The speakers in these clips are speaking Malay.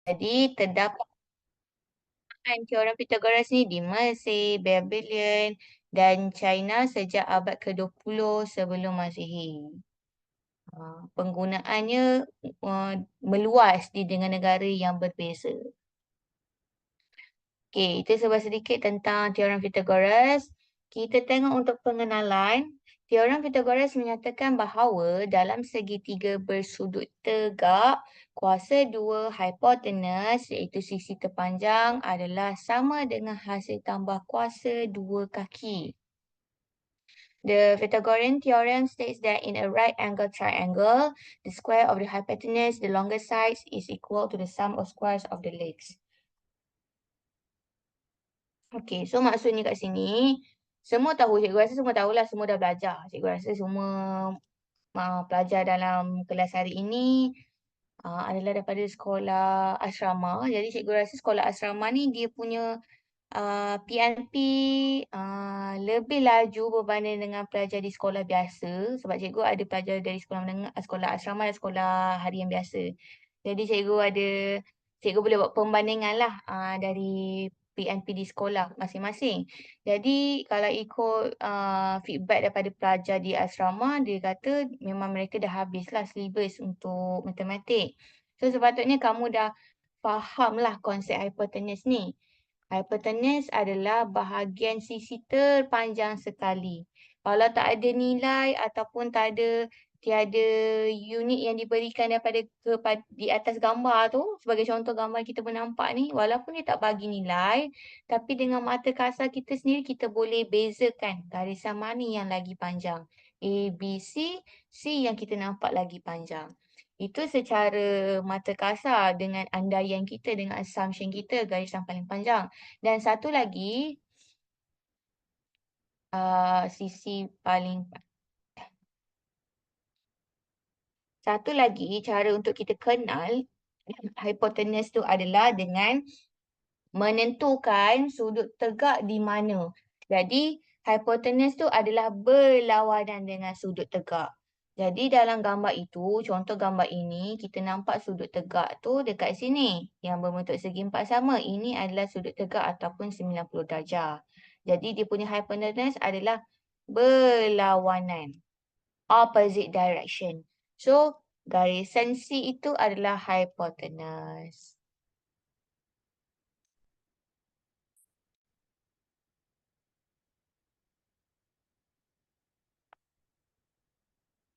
Jadi terdapat teorem Pythagoras ni di Mesir, Babylon dan China sejak abad ke-20 sebelum Masihi. Penggunaannya meluas di dengan negara yang berbeza. Okey, itu sebuah sedikit tentang teorem Pythagoras. Kita tengok untuk pengenalan. Teorem Pythagoras menyatakan bahawa dalam segitiga bersudut tegak, kuasa dua hipotenus iaitu sisi terpanjang adalah sama dengan hasil tambah kuasa dua kaki. The Pythagorean theorem states that in a right angle triangle, the square of the hypotenuse, the longest sides, is equal to the sum of squares of the legs. Okay, so maksudnya kat sini, semua tahu, cikgu rasa semua tahulah, semua dah belajar. Cikgu rasa semua pelajar dalam kelas hari ini adalah daripada sekolah asrama. Jadi cikgu rasa sekolah asrama ni dia punya PNP lebih laju berbanding dengan pelajar di sekolah biasa sebab cikgu ada pelajar dari sekolah menengah, sekolah asrama dan sekolah harian biasa. Jadi cikgu boleh buat perbandingan lah dari PNP di sekolah masing-masing. Jadi kalau ikut feedback daripada pelajar di asrama, dia kata memang mereka dah habislah syllabus untuk matematik. So sepatutnya kamu dah faham lah konsep hypotenuse ni. Hypotenuse adalah bahagian sisi terpanjang sekali. Kalau tak ada nilai ataupun tiada unit yang diberikan di atas gambar tu, sebagai contoh gambar kita bernampak ni, walaupun dia tak bagi nilai, tapi dengan mata kasar kita sendiri, kita boleh bezakan garisan mana yang lagi panjang. A, B, C yang kita nampak lagi panjang. Itu secara mata kasar dengan andaian kita, dengan assumption kita, garisan paling panjang. Dan satu lagi, sisi paling... Satu lagi, cara untuk kita kenal hypotenuse tu adalah dengan menentukan sudut tegak di mana. Jadi, hypotenuse tu adalah berlawanan dengan sudut tegak. Jadi, dalam gambar itu, contoh gambar ini, kita nampak sudut tegak tu dekat sini yang berbentuk segi empat sama. Ini adalah sudut tegak ataupun 90 darjah. Jadi, dia punya hypotenuse adalah berlawanan. Opposite direction. So, garisan C itu adalah hypotenuse.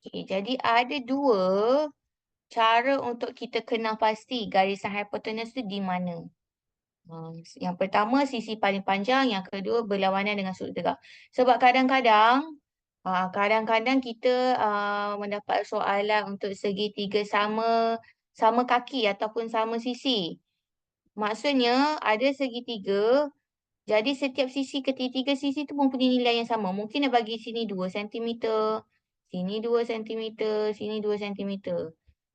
Okay, jadi ada dua cara untuk kita kenal pasti garisan hipotenus tu di mana. Yang pertama sisi paling panjang, yang kedua berlawanan dengan sudut tegak. Sebab kadang-kadang kita mendapat soalan untuk segitiga sama kaki ataupun sama sisi. Maksudnya ada segitiga, jadi setiap sisi ketiga sisi tu mempunyai nilai yang sama. Mungkin dia bagi sini 2 cm, sini 2 cm, sini 2 cm.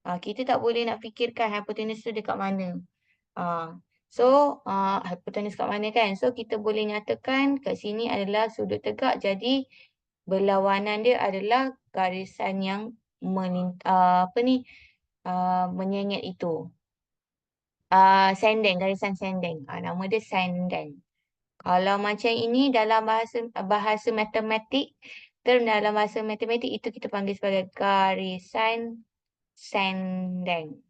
Kita tak boleh nak fikirkan hipotenus tu dekat mana. Hipotenus kat mana kan? So, kita boleh nyatakan kat sini adalah sudut tegak. Jadi, berlawanan dia adalah garisan yang menyengit itu. Sendeng, garisan sendeng. Nama dia sendeng. Kalau macam ini dalam bahasa matematik, dalam bahasa matematik itu kita panggil sebagai garisan sendeng.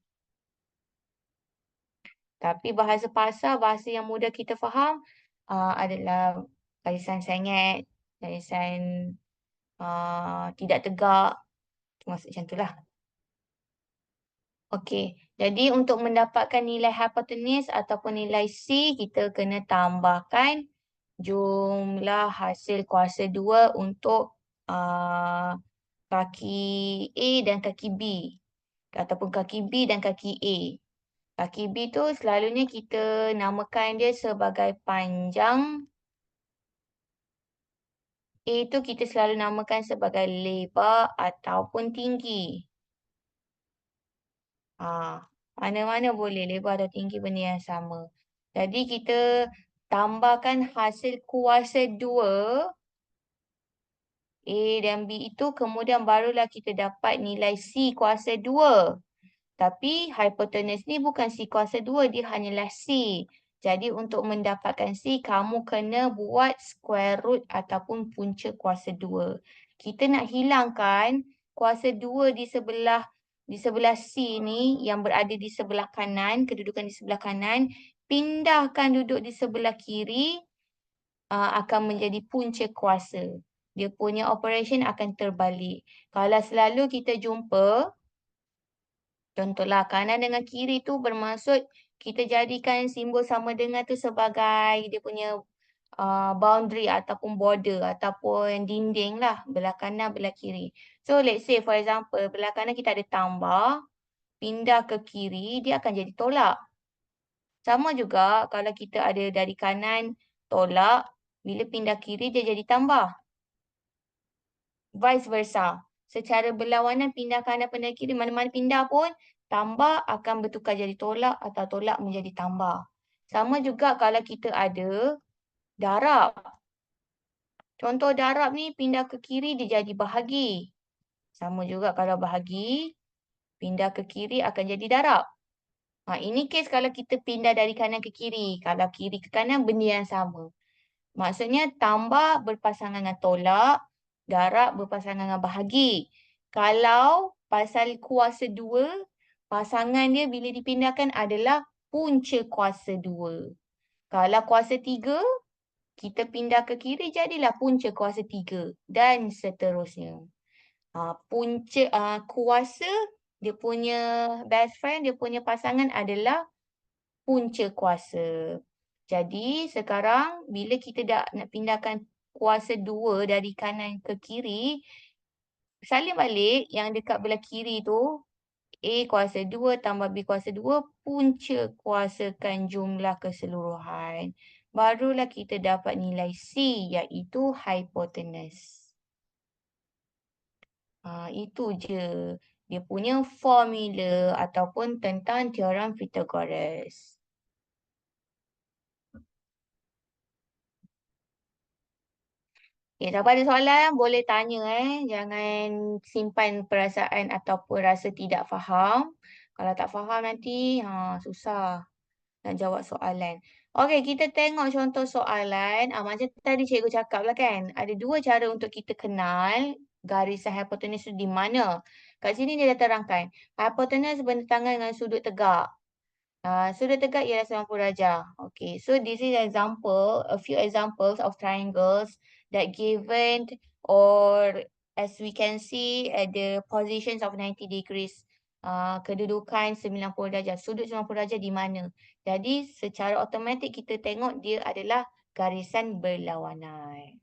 Tapi bahasa pasar, bahasa yang mudah kita faham adalah garisan sengit, garisan tidak tegak. Maksud macam itulah. Okey, jadi untuk mendapatkan nilai hipotenus ataupun nilai C, kita kena tambahkan jumlah hasil kuasa 2 untuk kaki A dan kaki B. Ataupun kaki B dan kaki A. Kaki B tu selalunya kita namakan dia sebagai panjang. A tu kita selalu namakan sebagai lebar ataupun tinggi. Mana-mana boleh, lebar dan tinggi benda yang sama. Jadi kita tambahkan hasil kuasa 2 A dan B itu, kemudian barulah kita dapat nilai C kuasa 2. Tapi hypotenuse ni bukan C kuasa 2, dia hanyalah C. Jadi untuk mendapatkan C, kamu kena buat square root ataupun punca kuasa 2. Kita nak hilangkan kuasa 2 di sebelah C ni yang berada di sebelah kanan, kedudukan di sebelah kanan, pindahkan duduk di sebelah kiri akan menjadi punca kuasa. Dia punya operation akan terbalik. Kalau selalu kita jumpa contohlah kanan dengan kiri tu bermaksud kita jadikan simbol sama dengan tu sebagai dia punya boundary ataupun border ataupun dinding lah belah kanan belah kiri. So let's say for example belah kanan kita ada tambah, pindah ke kiri dia akan jadi tolak. Sama juga kalau kita ada dari kanan tolak, bila pindah kiri dia jadi tambah. Vice versa. Secara berlawanan pindah kanan pindah kiri mana-mana pindah pun tambah akan bertukar jadi tolak atau tolak menjadi tambah. Sama juga kalau kita ada darab. Contoh darab ni pindah ke kiri dia jadi bahagi. Sama juga kalau bahagi pindah ke kiri akan jadi darab. Ini kes kalau kita pindah dari kanan ke kiri. Kalau kiri ke kanan benda yang sama. Maksudnya tambah berpasangan dengan tolak, darab berpasangan dengan bahagi. Kalau pasal kuasa 2, pasangan dia bila dipindahkan adalah punca kuasa 2. Kalau kuasa 3, kita pindah ke kiri jadilah punca kuasa 3 dan seterusnya. Kuasa dia punya best friend, dia punya pasangan adalah punca kuasa. Jadi sekarang bila kita dah nak pindahkan kuasa 2 dari kanan ke kiri, salin balik yang dekat belah kiri tu, A kuasa 2 tambah B kuasa 2, punca kuasakan jumlah keseluruhan. Barulah kita dapat nilai C iaitu hypotenuse. Itu je dia punya formula ataupun tentang teorem Pythagoras. Okay, siapa ada soalan boleh tanya Jangan simpan perasaan ataupun rasa tidak faham. Kalau tak faham nanti susah nak jawab soalan. Okey, kita tengok contoh soalan. Macam tadi cikgu cakap lah kan. Ada dua cara untuk kita kenal garisan hipotenus tu di mana. Kat sini dia dah terangkan. Hipotenus bertentangan dengan sudut tegak. Sudut tegak ialah 90 darjah. Okay, so this is a few examples of triangles that given or as we can see at the positions of 90 degrees. Kedudukan 90 darjah. Sudut 90 darjah di mana? Jadi secara automatik kita tengok dia adalah garisan berlawanan.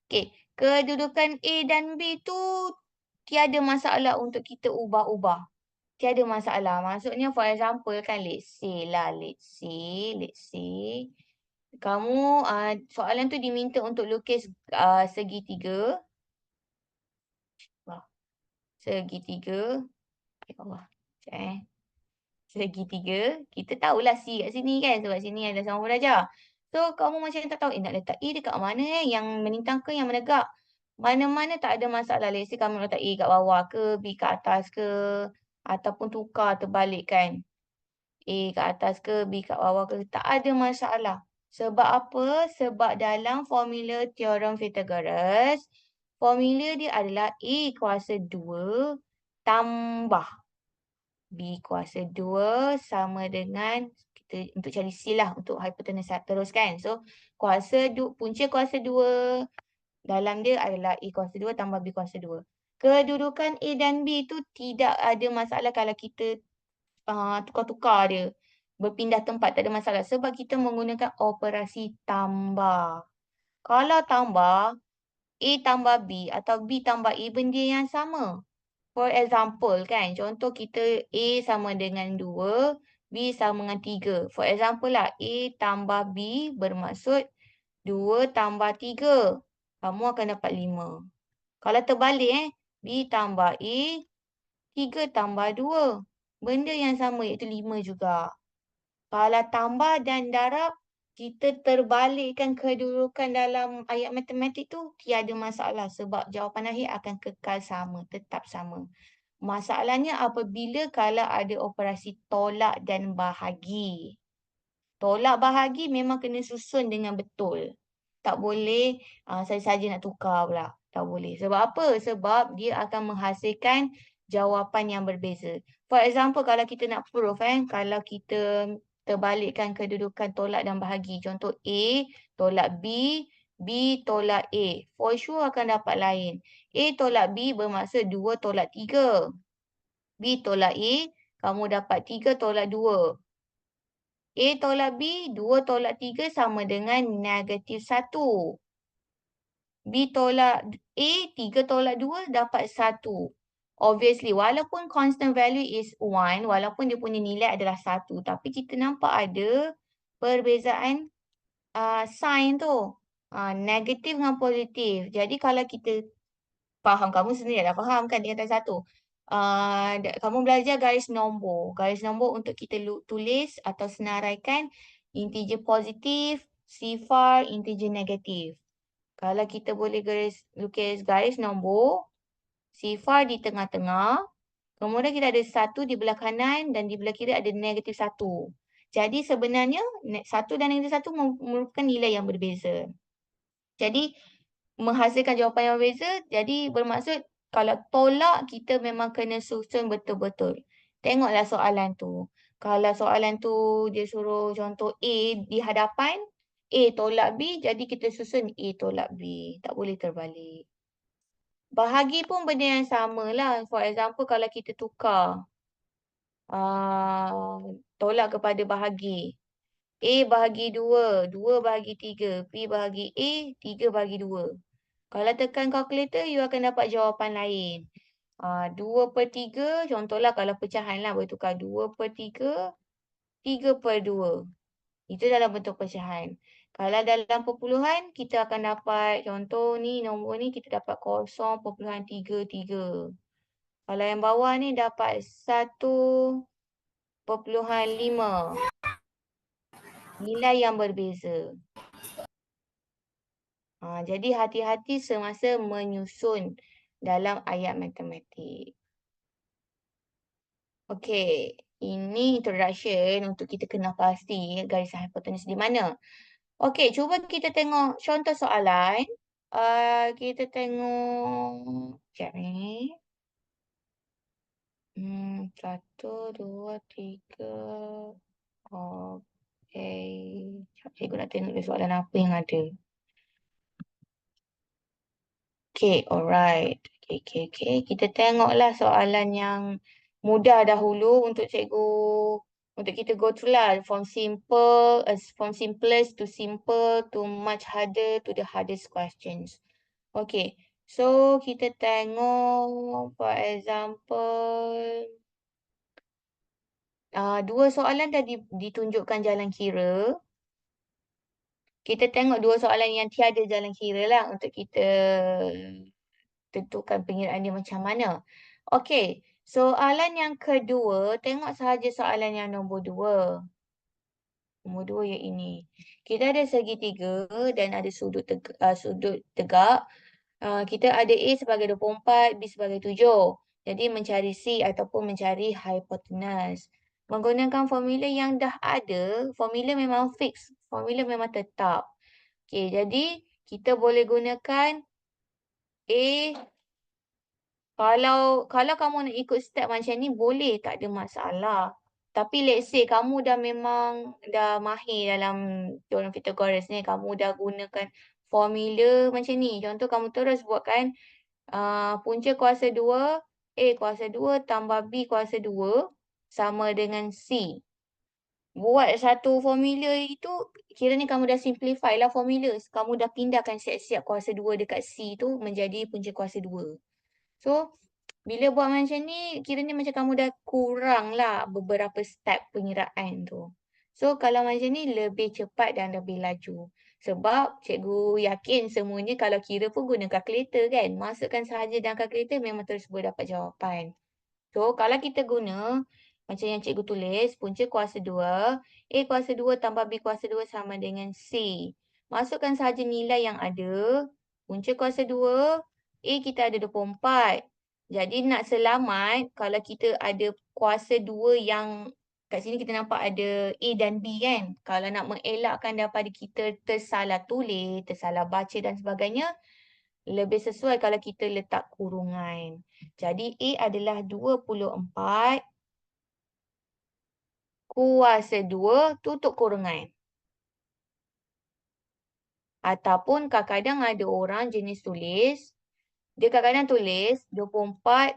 Okay, kedudukan A dan B tu tiada masalah untuk kita ubah-ubah. Tiada masalah. Maksudnya for example kan let's say. Kamu soalan tu diminta untuk lukis segitiga. Segitiga. Ya Allah. Segitiga. Kita tahulah C kat sini kan. Sebab sini ada 90 darjah. So kamu macam tak tahu nak letak A dekat mana yang menintang ke yang menegak. Mana-mana tak ada masalah. Let's say kamu letak A kat bawah ke, B kat atas ke. Ataupun tukar terbalik kan. A kat atas ke, B kat bawah ke. Tak ada masalah. Sebab apa? Sebab dalam formula teorem Pythagoras, formula dia adalah A kuasa 2 tambah B kuasa 2 sama dengan, kita untuk cari C lah, untuk hypotenuse teruskan. So, punca kuasa 2 dalam dia adalah A kuasa 2 tambah B kuasa 2. Kedudukan A dan B tu tidak ada masalah kalau kita tukar-tukar dia. Berpindah tempat tak ada masalah. Sebab kita menggunakan operasi tambah. Kalau tambah, A tambah B atau B tambah A benda yang sama. For example kan, contoh kita A sama dengan 2, B sama dengan 3. For example lah, A tambah B bermaksud 2 tambah 3. Kamu akan dapat 5. Kalau terbalik B tambah A, 3 tambah 2. Benda yang sama iaitu 5 juga. Kalau tambah dan darab, kita terbalikkan kedudukan dalam ayat matematik tu tiada masalah sebab jawapan akhir akan kekal sama, tetap sama. Masalahnya apabila kalau ada operasi tolak dan bahagi. Tolak bahagi memang kena susun dengan betul. Tak boleh saja-saja nak tukar pula. Tak boleh. Sebab apa? Sebab dia akan menghasilkan jawapan yang berbeza. For example, kalau kita nak prove kalau kita terbalikkan kedudukan tolak dan bahagi. Contoh A tolak B, B tolak A. For sure akan dapat lain. A tolak B bermaksud 2 tolak 3. B tolak A, kamu dapat 3 tolak 2. A tolak B, 2 tolak 3 sama dengan negatif 1. B tolak A, 3 tolak 2 dapat 1. Obviously, walaupun constant value is 1, walaupun dia punya nilai adalah 1, tapi kita nampak ada perbezaan sign tu. Negatif dengan positif. Jadi kalau kita faham, kamu sendiri dah faham kan dia kata satu. Kamu belajar garis nombor. Garis nombor untuk kita tulis atau senaraikan integer positif, sifar, integer negatif. Kalau kita boleh lukis garis nombor, sifar di tengah-tengah, kemudian kita ada satu di belah kanan dan di belah kiri ada negatif satu. Jadi sebenarnya satu dan negatif satu merupakan nilai yang berbeza. Jadi menghasilkan jawapan yang berbeza. Jadi bermaksud kalau tolak kita memang kena susun betul-betul. Tengoklah soalan tu. Kalau soalan tu dia suruh contoh A di hadapan, A tolak B, jadi kita susun A tolak B. Tak boleh terbalik. Bahagi pun benda yang sama lah. For example, kalau kita tukar tolak kepada bahagi. A bahagi 2, 2 bahagi 3, B bahagi A, 3 bahagi 2. Kalau tekan kalkulator, you akan dapat jawapan lain. 2 per 3, contohlah kalau pecahan lah, boleh tukar 2 per 3, 3 per 2. Itu dalam bentuk pecahan. Kalau dalam perpuluhan, kita akan dapat, contoh ni, nombor ni kita dapat 0.33. Kalau yang bawah ni dapat 1.5. Nilai yang berbeza. Jadi hati-hati semasa menyusun dalam ayat matematik. Okey, ini introduction untuk kita kena pasti garisan hipotenus di mana. Okey, cuba kita tengok contoh soalan. Kita tengok sekejap ni. 1, 2, 3. Okey. Cikgu nak tengok soalan apa yang ada. Okay, alright. Okay. Kita tengoklah soalan yang mudah dahulu untuk cikgu, untuk kita go through lah. From simplest to simple to much harder to the hardest questions. Okay, so kita tengok, for example, dua soalan dah ditunjukkan jalan kira. Kita tengok dua soalan yang tiada jalan kira lah untuk kita tentukan pengiraan dia macam mana. Okey, soalan yang kedua, tengok sahaja soalan yang nombor 2. Nombor 2 yang ini. Kita ada segitiga dan ada sudut tegak. Kita ada A sebagai 24, B sebagai 7. Jadi mencari C ataupun mencari hipotenus. Menggunakan formula yang dah ada, formula memang fix. Formula memang tetap. Okey, jadi kita boleh gunakan A. Kalau kamu nak ikut step macam ni, boleh, tak ada masalah. Tapi let's say kamu dah memang dah mahir dalam teorem Pythagoras ni, kamu dah gunakan formula macam ni. Contoh kamu terus buatkan punca kuasa 2, A kuasa 2 tambah B kuasa 2 sama dengan C. Buat satu formula itu, kiranya kamu dah simplify lah formula. Kamu dah pindahkan siap-siap kuasa 2 dekat C tu menjadi punca kuasa 2. So, bila buat macam ni, kiranya macam kamu dah kurang lah beberapa step pengiraan tu. So, kalau macam ni lebih cepat dan lebih laju. Sebab cikgu yakin semuanya kalau kira pun guna kalkulator kan. Masukkan sahaja dalam kalkulator memang terus boleh dapat jawapan. So, kalau kita guna macam yang cikgu tulis, punca kuasa 2, A kuasa 2 tambah B kuasa 2 sama dengan C. Masukkan sahaja nilai yang ada. Punca kuasa 2, A kita ada 24. Jadi nak selamat, kalau kita ada kuasa 2 yang kat sini kita nampak ada A dan B kan. Kalau nak mengelakkan daripada kita tersalah tulis, tersalah baca dan sebagainya, lebih sesuai kalau kita letak kurungan. Jadi A adalah 24 kuasa 2 tutup kurungan. Ataupun kadang-kadang ada orang jenis tulis, dia kadang-kadang tulis 24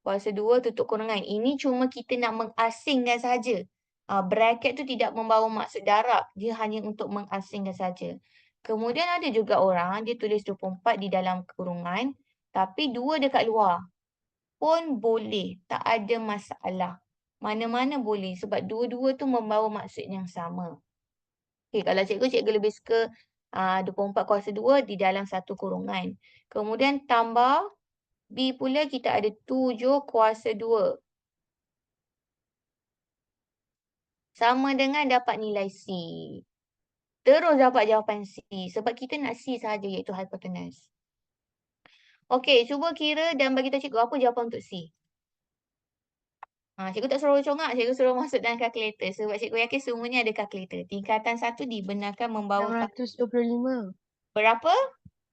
kuasa 2 tutup kurungan. Ini cuma kita nak mengasingkan saja. Bracket tu tidak membawa maksud darab. Dia hanya untuk mengasingkan saja. Kemudian ada juga orang, dia tulis 24 di dalam kurungan, tapi 2 dekat luar. Pun boleh. Tak ada masalah. Mana-mana boleh. Sebab dua-dua tu membawa maksud yang sama. Okay, kalau cikgu lebih suka 24 kuasa 2 di dalam satu kurungan. Kemudian tambah B pula kita ada 7 kuasa 2. Sama dengan dapat nilai C. Terus dapat jawapan C. Sebab kita nak C sahaja iaitu hypotenuse. Okey, cuba kira dan bagi tahu cikgu apa jawapan untuk C. Cikgu tak suruh congak, cikgu suruh masuk dalam kalkulator. Sebab cikgu yakin semuanya ada kalkulator. Tingkatan 1 dibenarkan membawa 625. berapa?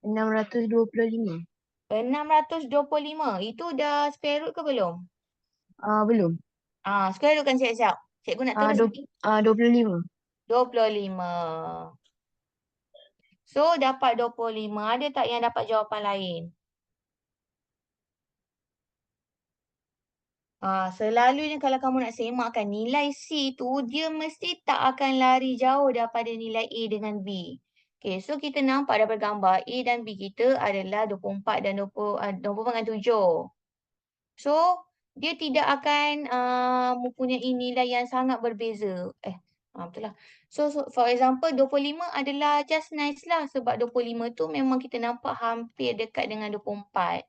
625. 625. Itu dah square root ke belum? Belum. Square root kan siap-siap. Cikgu nak terus lagi. 25. 25. So, dapat 25. Ada tak yang dapat jawapan lain? Selalunya kalau kamu nak semakkan nilai C tu, dia mesti tak akan lari jauh daripada nilai A dengan B. Okay, so kita nampak daripada gambar A dan B kita adalah 24 dan 24 dengan 7. So, dia tidak akan mempunyai nilai yang sangat berbeza. Betul lah. So, for example, 25 adalah just nice lah. Sebab 25 tu memang kita nampak hampir dekat dengan 24.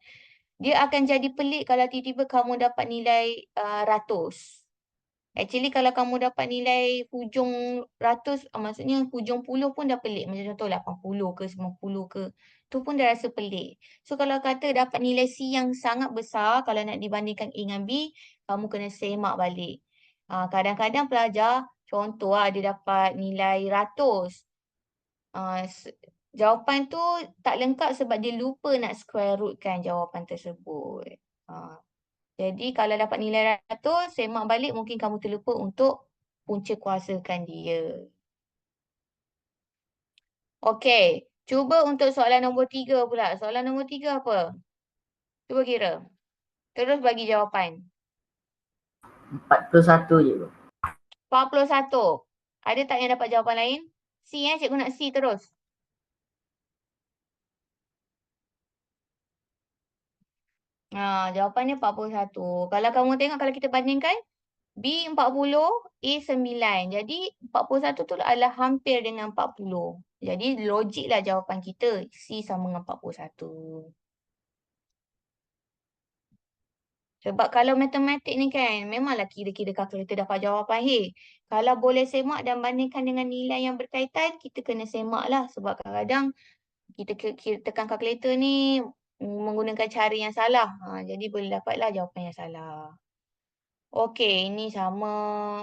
Dia akan jadi pelik kalau tiba-tiba kamu dapat nilai ratus. Actually kalau kamu dapat nilai hujung ratus, maksudnya hujung puluh pun dah pelik. Macam contoh 80 ke 90 ke. Tu pun dah rasa pelik. So kalau kata dapat nilai C yang sangat besar, kalau nak dibandingkan A dengan B, kamu kena semak balik. Kadang-kadang pelajar, contoh dia dapat nilai ratus. Jawapan tu tak lengkap sebab dia lupa nak square rootkan jawapan tersebut. Jadi kalau dapat nilai ratus, semak balik mungkin kamu terlupa untuk punca kuasakan dia. Okey, cuba untuk soalan nombor 3 pula. Soalan nombor 3 apa? Cuba kira. Terus bagi jawapan. 41 je. 41. Ada tak yang dapat jawapan lain? C cikgu nak C terus. Jawapannya 41. Kalau kamu tengok, kalau kita bandingkan, B 40, A 9. Jadi 41 tu adalah hampir dengan 40. Jadi logiklah jawapan kita C sama dengan 41. Sebab kalau matematik ni kan, memanglah kira-kira kalkulator dapat jawapan. Kalau boleh semak dan bandingkan dengan nilai yang berkaitan, kita kena semak lah. Sebab kadang-kadang kita tekan kalkulator ni menggunakan cara yang salah. Jadi boleh dapatlah jawapan yang salah. Okey, ini sama.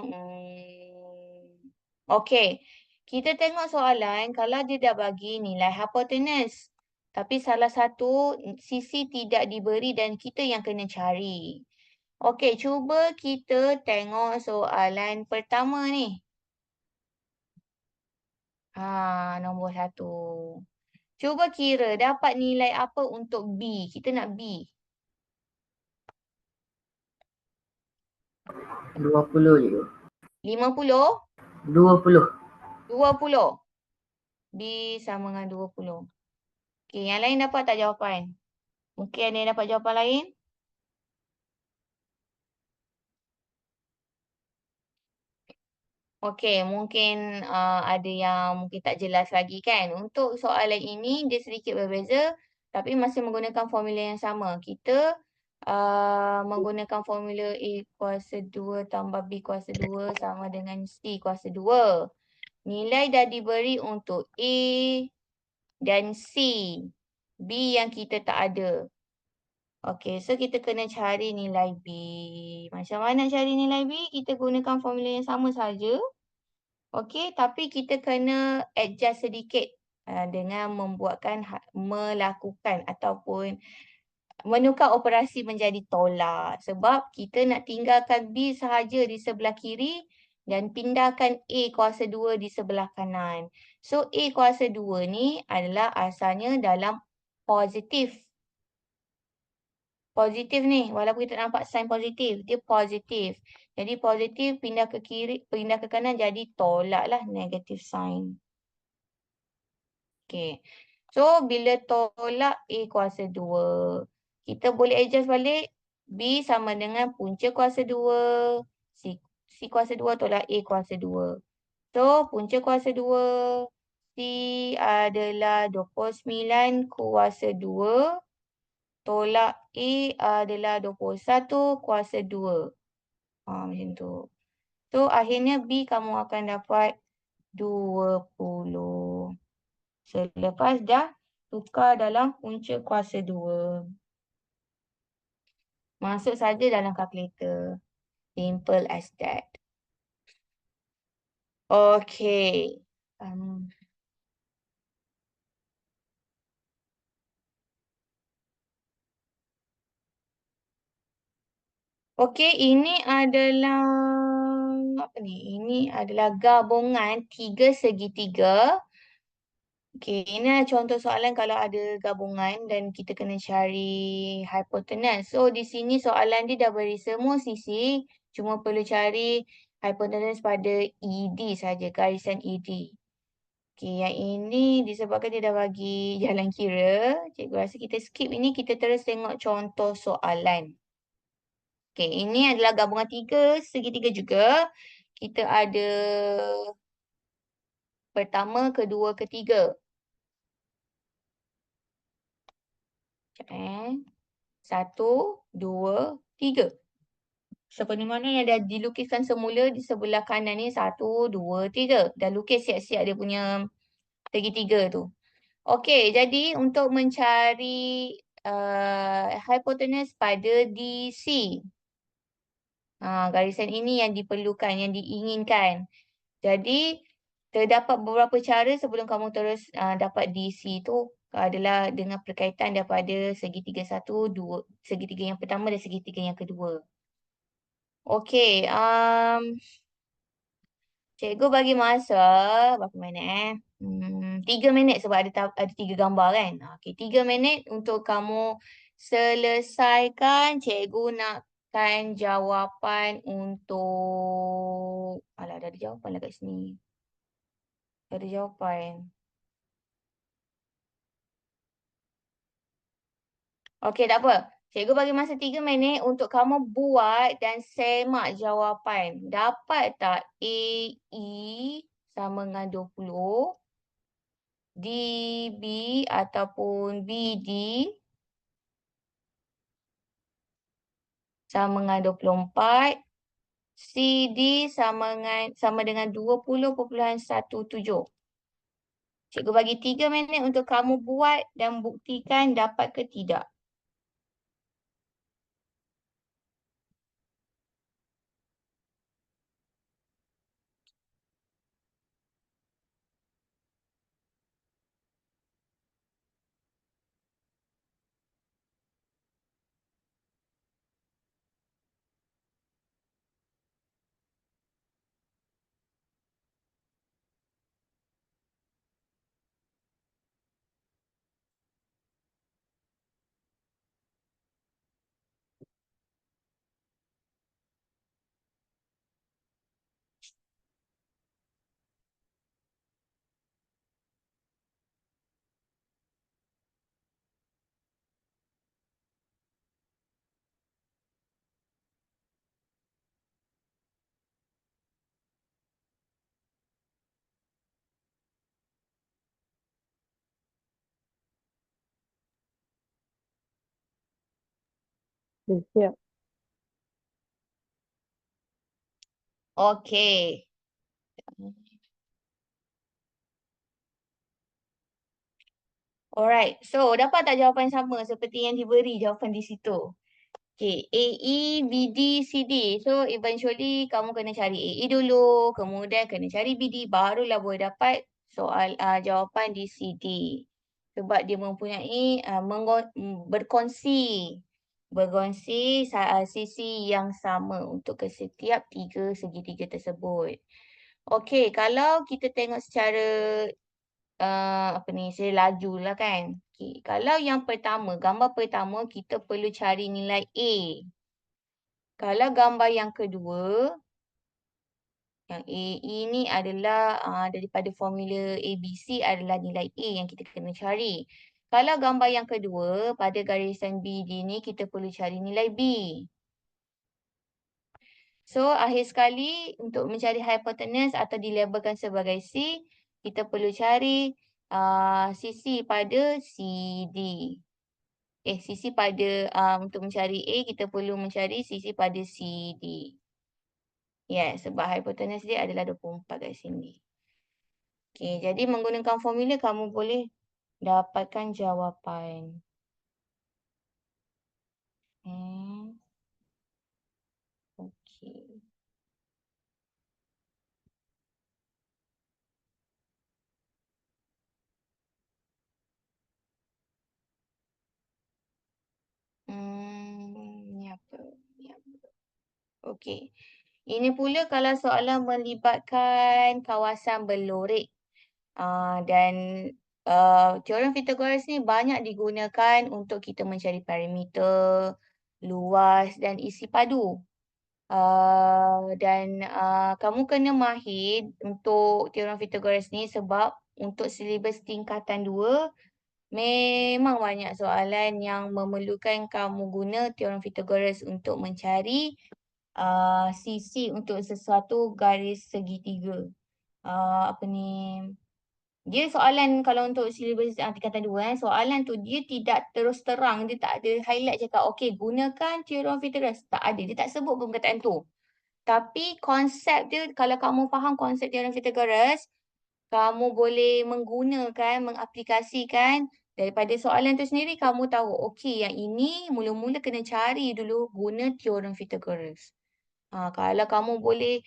Okey, kita tengok soalan kalau dia dah bagi nilai hypotenuse. Tapi salah satu sisi tidak diberi dan kita yang kena cari. Okey, cuba kita tengok soalan pertama ni. Nombor 1. Cuba kira dapat nilai apa untuk B. Kita nak B. 20 je. 50? 20. 20. B sama dengan 20. Okey, yang lain dapat tak jawapan? Mungkin ada yang dapat jawapan lain? Okey, mungkin ada yang mungkin tak jelas lagi kan. Untuk soalan ini dia sedikit berbeza tapi masih menggunakan formula yang sama. Kita menggunakan formula A kuasa 2 tambah B kuasa 2 sama dengan C kuasa 2. Nilai dah diberi untuk A dan C. B yang kita tak ada. Okey, so kita kena cari nilai B. Macam mana cari nilai B? Kita gunakan formula yang sama saja. Okey, tapi kita kena adjust sedikit dengan melakukan ataupun menukar operasi menjadi tolak. Sebab kita nak tinggalkan B sahaja di sebelah kiri dan pindahkan A kuasa 2 di sebelah kanan. So, A kuasa 2 ni adalah asalnya dalam positif. Positif ni, walaupun kita nampak sign positif, dia positif. Jadi positif pindah ke kiri, pindah ke kanan jadi tolak lah negative sign. Okay. So, bila tolak A kuasa 2, kita boleh adjust balik. B sama dengan punca kuasa 2. C kuasa 2 tolak A kuasa 2. So, punca kuasa 2. C adalah 29 kuasa 2. Tolak A adalah 21 kuasa 2. Macam tu. So, akhirnya B kamu akan dapat 20. Selepas dah tukar dalam punca kuasa 2. Masuk saja dalam kalkulator. Simple as that. Okay. Okey, ini adalah apa ni? Ini adalah gabungan 3 segitiga. Okey, ini adalah contoh soalan kalau ada gabungan dan kita kena cari hipotenus. So, di sini soalan dia dah beri semua sisi. Cuma perlu cari hipotenus pada ED saja, garisan ED. Okey, yang ini disebabkan dia dah bagi jalan kira. Cikgu rasa kita skip ini, kita terus tengok contoh soalan. Okey, ini adalah gabungan 3 segitiga juga. Kita ada pertama, kedua, ketiga. Sekejap. 1, 2, 3. Seperti mana yang dah dilukiskan semula di sebelah kanan ni 1, 2, 3. Dah lukis siap-siap dia punya segitiga tu. Okey, jadi untuk mencari hipotenus pada DC. Garisan ini yang diperlukan, yang diinginkan. Jadi, terdapat beberapa cara sebelum kamu terus dapat DC tu adalah dengan perkaitan daripada segitiga 1, 2, segitiga yang pertama dan segitiga yang kedua. Okey, cikgu bagi masa berapa minit 3 minit sebab ada 3 gambar kan. Okey, 3 minit untuk kamu selesaikan. Cikgu nakkan jawapan untuk alah, dah ada jawapan lah kat sini. Dah ada jawapan. Okey, tak apa. Cikgu bagi masa 3 minit untuk kamu buat dan semak jawapan. Dapat tak AE sama dengan 20? DB ataupun BD sama dengan 24. CD sama dengan 20.17. Cikgu bagi 3 minit untuk kamu buat dan buktikan dapat ke tidak. Siap. Okey. Alright, so dapat tak jawapan sama seperti yang diberi jawapan di situ? Okay, AE, BD, CD. So, eventually kamu kena cari AE dulu, kemudian kena cari BD, barulah boleh dapat soal jawapan di CD. Sebab dia mempunyai berkongsi sisi yang sama untuk setiap tiga segitiga tersebut. Okey, kalau kita tengok secara saya laju lah kan. Okay. Kalau yang pertama, gambar pertama kita perlu cari nilai A. Kalau gambar yang kedua, yang A ini adalah daripada formula ABC adalah nilai A yang kita kena cari. Kalau gambar yang kedua, pada garisan BD ni kita perlu cari nilai B. So, akhir sekali untuk mencari hypotenuse atau dilabelkan sebagai C, kita perlu cari sisi pada CD. Sisi pada untuk mencari A, kita perlu mencari sisi pada CD. Yes, sebab hypotenuse dia adalah 24 kat sini. Okay, jadi menggunakan formula kamu boleh dapatkan jawapan. Okay. Ni apa? Okey. Ini pula kalau soalan melibatkan kawasan berlorek. Dan teorem Pythagoras ni banyak digunakan untuk kita mencari perimeter, luas dan isi padu. Dan kamu kena mahir untuk teorem Pythagoras ni sebab untuk silibus tingkatan 2 memang banyak soalan yang memerlukan kamu guna teorem Pythagoras untuk mencari sisi untuk sesuatu garis segitiga. Dia soalan kalau untuk silibus tingkatan 2 soalan tu dia tidak terus terang, dia tak ada highlight cakap okey gunakan teorem Pythagoras. Tak ada, dia tak sebut pun perkataan tu. Tapi konsep dia kalau kamu faham konsep teorem Pythagoras, kamu boleh menggunakan, mengaplikasikan daripada soalan tu sendiri kamu tahu okey yang ini mula-mula kena cari dulu guna teorem Pythagoras. Kalau kamu boleh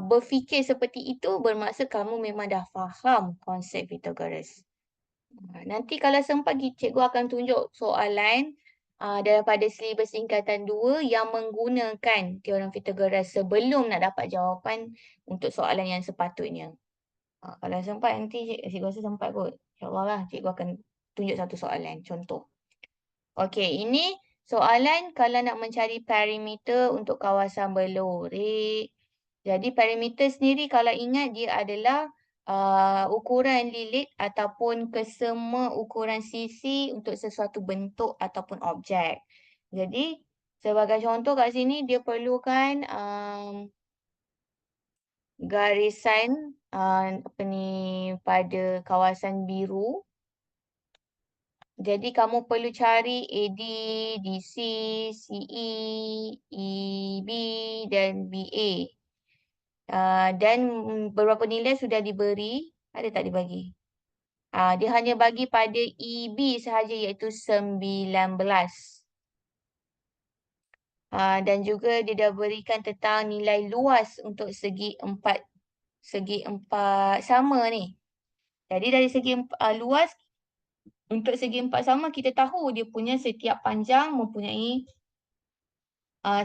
berfikir seperti itu, bermaksud kamu memang dah faham konsep Pythagoras. Nanti kalau sempat, cikgu akan tunjuk soalan daripada silibus tingkatan 2 yang menggunakan teorem Pythagoras sebelum nak dapat jawapan untuk soalan yang sepatutnya. Kalau sempat nanti, cikgu rasa sempat kot. InsyaAllah lah, cikgu akan tunjuk satu soalan, contoh. Okey, ini soalan kalau nak mencari perimeter untuk kawasan berlorek. Jadi perimeter sendiri kalau ingat dia adalah ukuran lilit ataupun kesemua ukuran sisi untuk sesuatu bentuk ataupun objek. Jadi sebagai contoh kat sini dia perlukan garisan pada kawasan biru. Jadi kamu perlu cari AD, DC, CE, EB dan BA. Dan beberapa nilai sudah diberi. Ada tak dibagi? Dia hanya bagi pada EB sahaja iaitu 19. Dan juga dia dah berikan tentang nilai luas untuk segi empat sama ni. Jadi dari segi luas untuk segi empat sama kita tahu dia punya setiap panjang mempunyai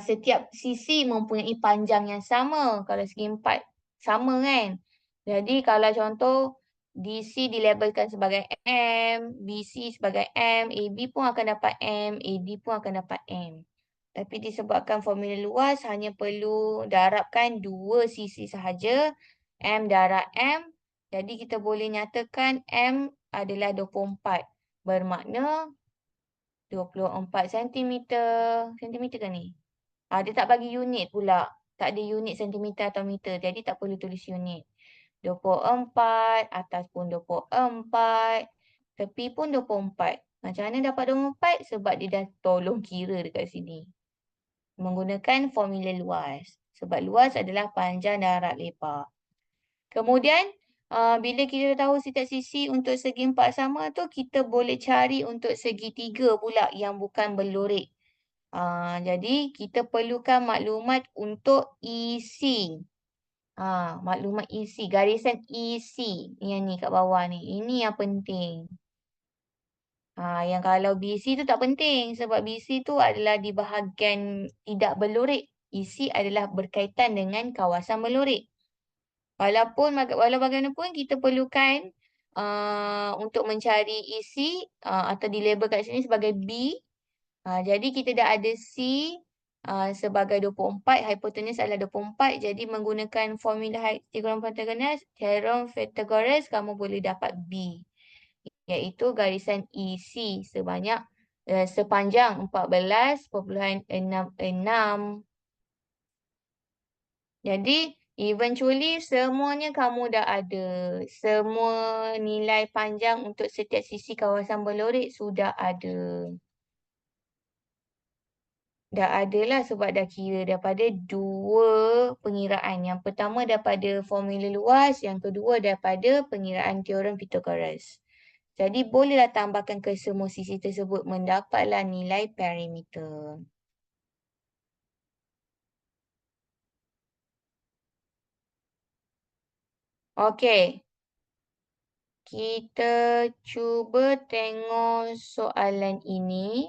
setiap sisi mempunyai panjang yang sama kalau segi empat sama kan. Jadi kalau contoh DC dilabelkan sebagai M, BC sebagai M, AB pun akan dapat M, AD pun akan dapat M. Tapi disebabkan formula luas hanya perlu darabkan dua sisi sahaja, M darab M. Jadi kita boleh nyatakan M adalah 24. Bermakna 24 cm. Centimeter kan ni? Dia tak bagi unit pula. Tak ada unit sentimeter atau meter. Jadi tak perlu tulis unit. 24, atas pun 24, tepi pun 24. Macam mana dapat 24? Sebab dia dah tolong kira dekat sini. Menggunakan formula luas. Sebab luas adalah panjang darab lebar. Kemudian, Bila kita dah tahu setiap sisi untuk segi empat sama tu, kita boleh cari untuk segitiga pula yang bukan berlorek. Jadi kita perlukan maklumat untuk isi. Maklumat isi, garisan isi yang ni kat bawah ni. Ini yang penting. Yang kalau BC tu tak penting sebab BC tu adalah di bahagian tidak berlorek. Isi adalah berkaitan dengan kawasan berlorek. Walau bagaimanapun kita perlukan untuk mencari isi atau dilabel kat sini sebagai B. Jadi kita dah ada C sebagai 24, hipotenus adalah 24. Jadi menggunakan formula theorem Pythagoras, kamu boleh dapat B, iaitu garisan EC sepanjang 14.66. Jadi eventually semuanya kamu dah ada. Semua nilai panjang untuk setiap sisi kawasan berlorek sudah ada. Dah ada lah sebab dah kira daripada dua pengiraan. Yang pertama daripada formula luas, yang kedua daripada pengiraan teorem Pythagoras. Jadi bolehlah tambahkan ke semua sisi tersebut, mendapatlah nilai perimeter. Okey. Kita cuba tengok soalan ini.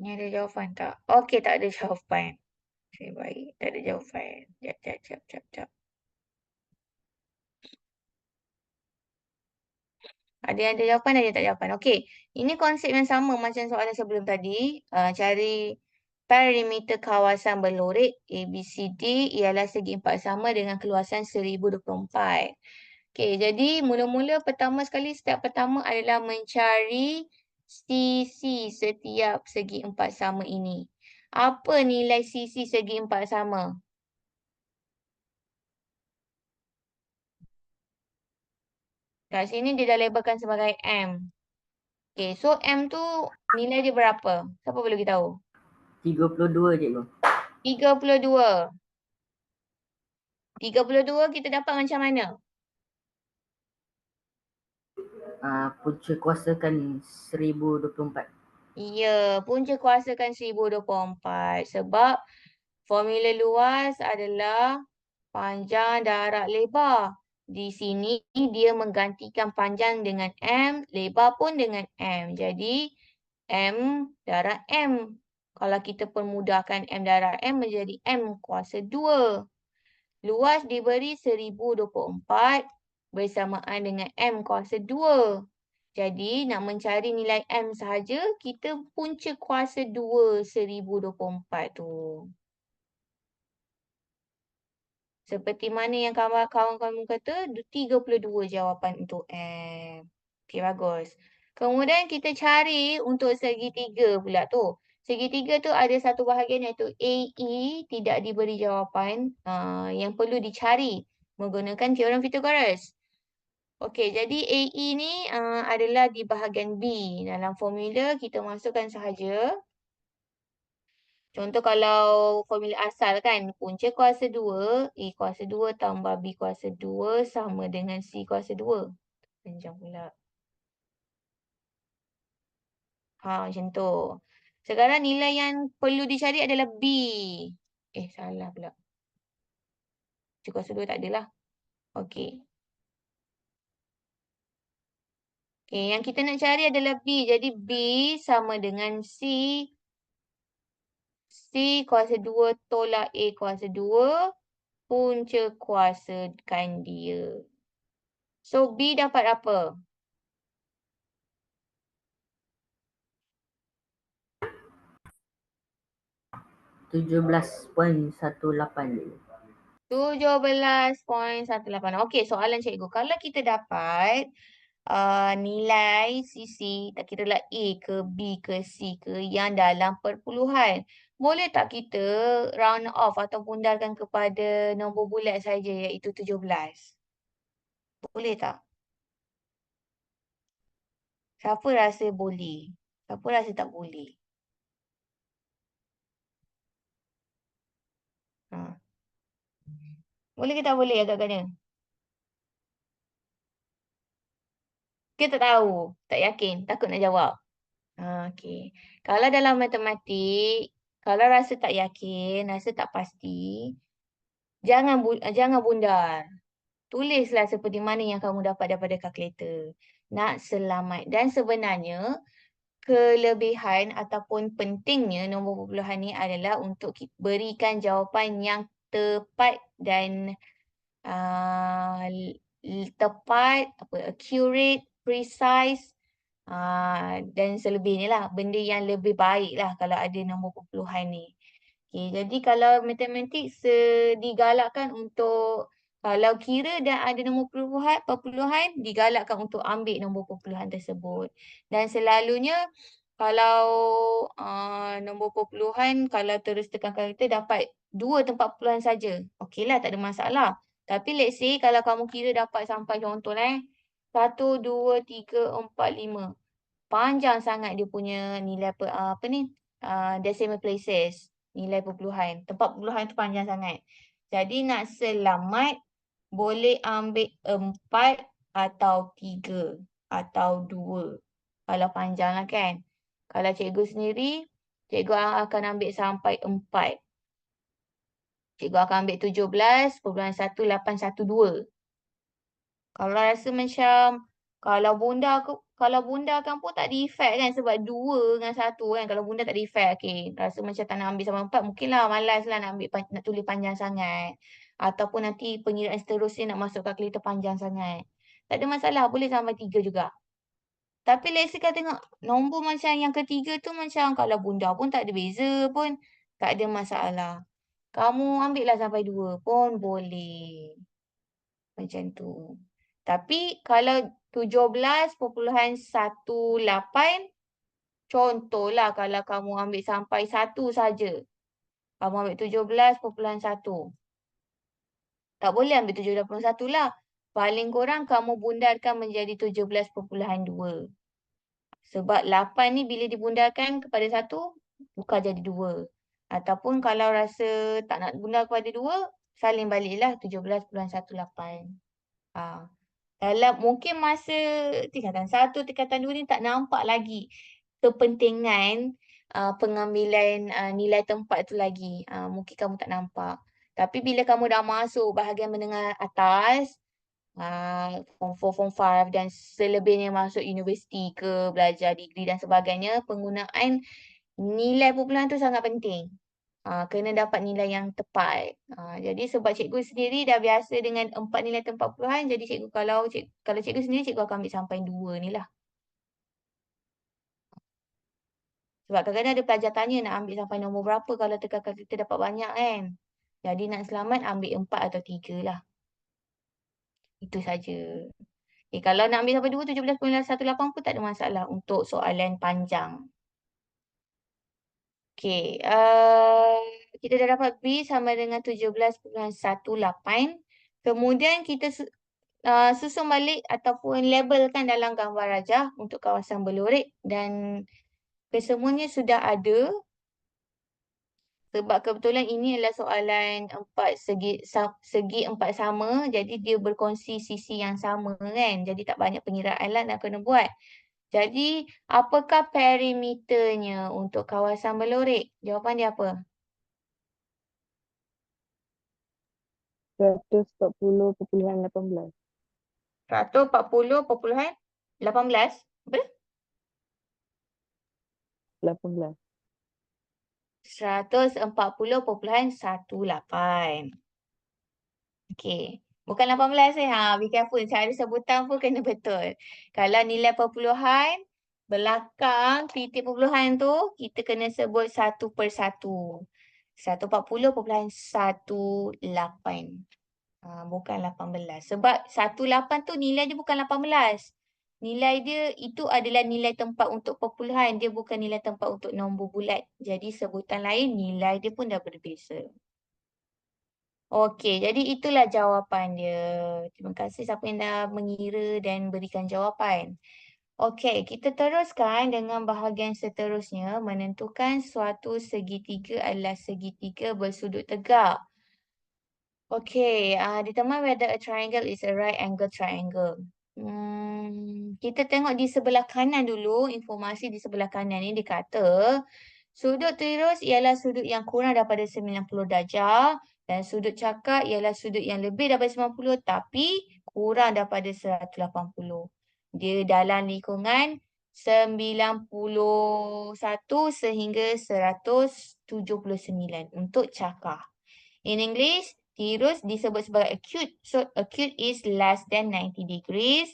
Ni ada jawapan tak? Okey, tak ada jawapan. Okay, baik. Tak ada jawapan. Jap. Ada yang ada jawapan, ada yang tak ada jawapan. Okey, ini konsep yang sama macam soalan sebelum tadi. Cari perimeter kawasan berlorek ABCD ialah segi empat sama dengan keluasan 1024. Okey, jadi mula-mula pertama sekali, step pertama adalah mencari sisi setiap segi empat sama ini. Apa nilai sisi segi empat sama? Kat sini dia dah labelkan sebagai M. Okay, so M tu nilai dia berapa? Siapa boleh beritahu? 32 cikgu. 32. 32 kita dapat macam mana? Punca kuasakan 1024. Ya, punca kuasakan 1024. Sebab formula luas adalah panjang darab lebar. Di sini dia menggantikan panjang dengan M, lebar pun dengan M. Jadi M darab M. Kalau kita permudahkan M darab M menjadi M kuasa 2. Luas diberi 1024 bersamaan dengan M kuasa 2. Jadi nak mencari nilai M sahaja, kita punca kuasa 2 1024 tu. Seperti mana yang kawan kamu kata, 32 jawapan untuk M. Okey, bagus. Kemudian kita cari untuk segitiga pula tu. Segitiga tu ada satu bahagian iaitu AE, tidak diberi jawapan. Yang perlu dicari menggunakan teorem Pythagoras. Okey, jadi AE ni adalah di bahagian B. Dalam formula kita masukkan sahaja. Contoh kalau formula asal kan, punca kuasa 2, A kuasa 2 tambah B kuasa 2 sama dengan C kuasa 2. Panjang pula. Macam tu. Sekarang nilai yang perlu dicari adalah B. Salah pula. C kuasa 2 tak adalah. Okey. Okey, yang kita nak cari adalah B. Jadi B sama dengan C. C kuasa 2 tolak A kuasa 2. Punca kuasakan dia. So, B dapat apa? 17.18 cikgu. 17.18. Okey, soalan cikgu. Kalau kita dapat nilai sisi, tak kira lah A ke B ke C ke yang dalam perpuluhan, boleh tak kita round off atau pundarkan kepada nombor bulat saja iaitu 17? Boleh tak? Siapa rasa boleh? Siapa rasa tak boleh? Ha. Boleh ke tak boleh agak-agaknya? Kita tak tahu, tak yakin, takut nak jawab. Okey. Kalau dalam matematik, kalau rasa tak yakin, rasa tak pasti, jangan bundar. Tulislah seperti mana yang kamu dapat daripada kalkulator. Nak selamat. Dan sebenarnya, kelebihan ataupun pentingnya nombor perpuluhan ni adalah untuk berikan jawapan yang tepat dan tepat, accurate, precise, dan selebihnya lah. Benda yang lebih baik lah kalau ada nombor perpuluhan ni. Okay, jadi kalau matematik digalakkan untuk kalau kira dan ada nombor perpuluhan digalakkan untuk ambil nombor perpuluhan tersebut. Dan selalunya kalau nombor perpuluhan kalau terus tekankan kita dapat 2 tempat perpuluhan saja. Okeylah, tak ada masalah. Tapi let's say kalau kamu kira dapat sampai contohlah 1, 2, 3, 4, 5. Panjang sangat dia punya nilai apa ni? Decimal places. Nilai perpuluhan. Tempat perpuluhan tu panjang sangat. Jadi nak selamat boleh ambil 4 atau 3 atau 2. Kalau panjang lah kan. Kalau cikgu sendiri, cikgu akan ambil sampai 4. Cikgu akan ambil 17.1812. Kalau rasa macam kalau bunda kan pun tak ada efek kan sebab 2 dengan 1 kan. Kalau bunda tak ada efek, okey. Rasa macam tak nak ambil sampai 4, mungkinlah malas lah nak ambil nak tulis panjang sangat. Ataupun nanti pengiraan seterusnya nak masuk kalkulator panjang sangat. Tak ada masalah, boleh sampai 3 juga. Tapi let's say kalau tengok nombor macam yang ketiga tu macam kalau bunda pun tak ada beza pun, tak ada masalah. Kamu ambil lah sampai 2 pun boleh. Macam tu. Tapi kalau 17.18, contohlah kalau kamu ambil sampai 1 saja. Kamu ambil 17.1. Tak boleh ambil 17.1 lah. Paling kurang kamu bundarkan menjadi 17.2. Sebab 8 ni bila dibundarkan kepada 1, bukan jadi 2. Ataupun kalau rasa tak nak bundar kepada 2, salin baliklah 17.18. Dalam mungkin masa tingkatan 1, tingkatan 2 ni tak nampak lagi kepentingan pengambilan nilai tempat tu lagi. Mungkin kamu tak nampak. Tapi bila kamu dah masuk bahagian menengah atas, form 4, form 5 dan selebihnya masuk universiti ke belajar degree dan sebagainya, penggunaan nilai perpuluhan tu sangat penting. Kena dapat nilai yang tepat. Jadi sebab cikgu sendiri dah biasa dengan 4 nilai tempat perpuluhan, jadi cikgu kalau cikgu sendiri, cikgu akan ambil sampai 2 ni lah. Sebab kadang-kadang ada pelajar tanya nak ambil sampai nombor berapa kalau tekan kita dapat banyak kan. Jadi nak selamat ambil 4 atau 3 lah. Itu saja. Kalau nak ambil sampai 2, 17.118 pun tak ada masalah untuk soalan panjang. Okey, kita dah dapat B sama dengan 17.18. Kemudian kita susun balik ataupun labelkan dalam gambar rajah untuk kawasan berlorek dan kesemuanya sudah ada sebab kebetulan ini adalah soalan segi 4 sama, jadi dia berkongsi sisi yang sama kan, jadi tak banyak pengiraan lah nak kena buat. Jadi apakah perimeternya untuk kawasan berlorek? Jawapan dia apa? 140.18. 140.18? Apa? 18. 140.18. Okey. Bukan 18 be careful. Cara sebutan pun kena betul. Kalau nilai perpuluhan, belakang titik perpuluhan tu, kita kena sebut satu per satu. 140.18. Bukan 18. Sebab 18 tu nilai dia bukan 18. Nilai dia itu adalah nilai tempat untuk perpuluhan. Dia bukan nilai tempat untuk nombor bulat. Jadi sebutan lain nilai dia pun dah berbeza. Okey, jadi itulah jawapan dia. Terima kasih siapa yang dah mengira dan berikan jawapan. Okey, kita teruskan dengan bahagian seterusnya. Menentukan suatu segitiga adalah segitiga bersudut tegak. Okay, determine whether a triangle is a right angle triangle. Kita tengok di sebelah kanan dulu, informasi di sebelah kanan ni dia kata sudut tirus ialah sudut yang kurang daripada 90 darjah dan sudut cakar ialah sudut yang lebih daripada 90 tapi kurang daripada 180. Dia dalam lingkungan 91 sehingga 179 untuk cakar. In English, tirus disebut sebagai acute. So, acute is less than 90 degrees.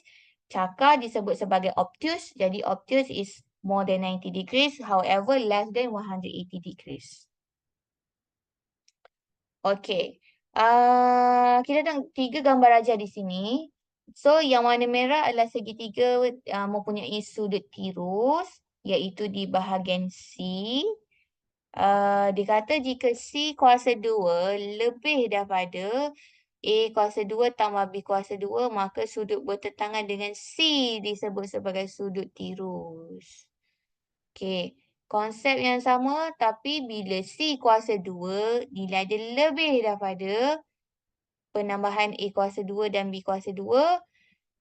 Cakar disebut sebagai obtuse. Jadi, obtuse is more than 90 degrees. However, less than 180 degrees. Okay. Kita tengok 3 gambar aja di sini. So, yang warna merah adalah segitiga mempunyai sudut tirus, iaitu di bahagian C. Dia kata jika C kuasa 2 lebih daripada A kuasa 2 tambah B kuasa 2, maka sudut bertentangan dengan C disebut sebagai sudut tirus. Okey, konsep yang sama tapi bila C kuasa 2, nilai dia lebih daripada penambahan A kuasa 2 dan B kuasa 2,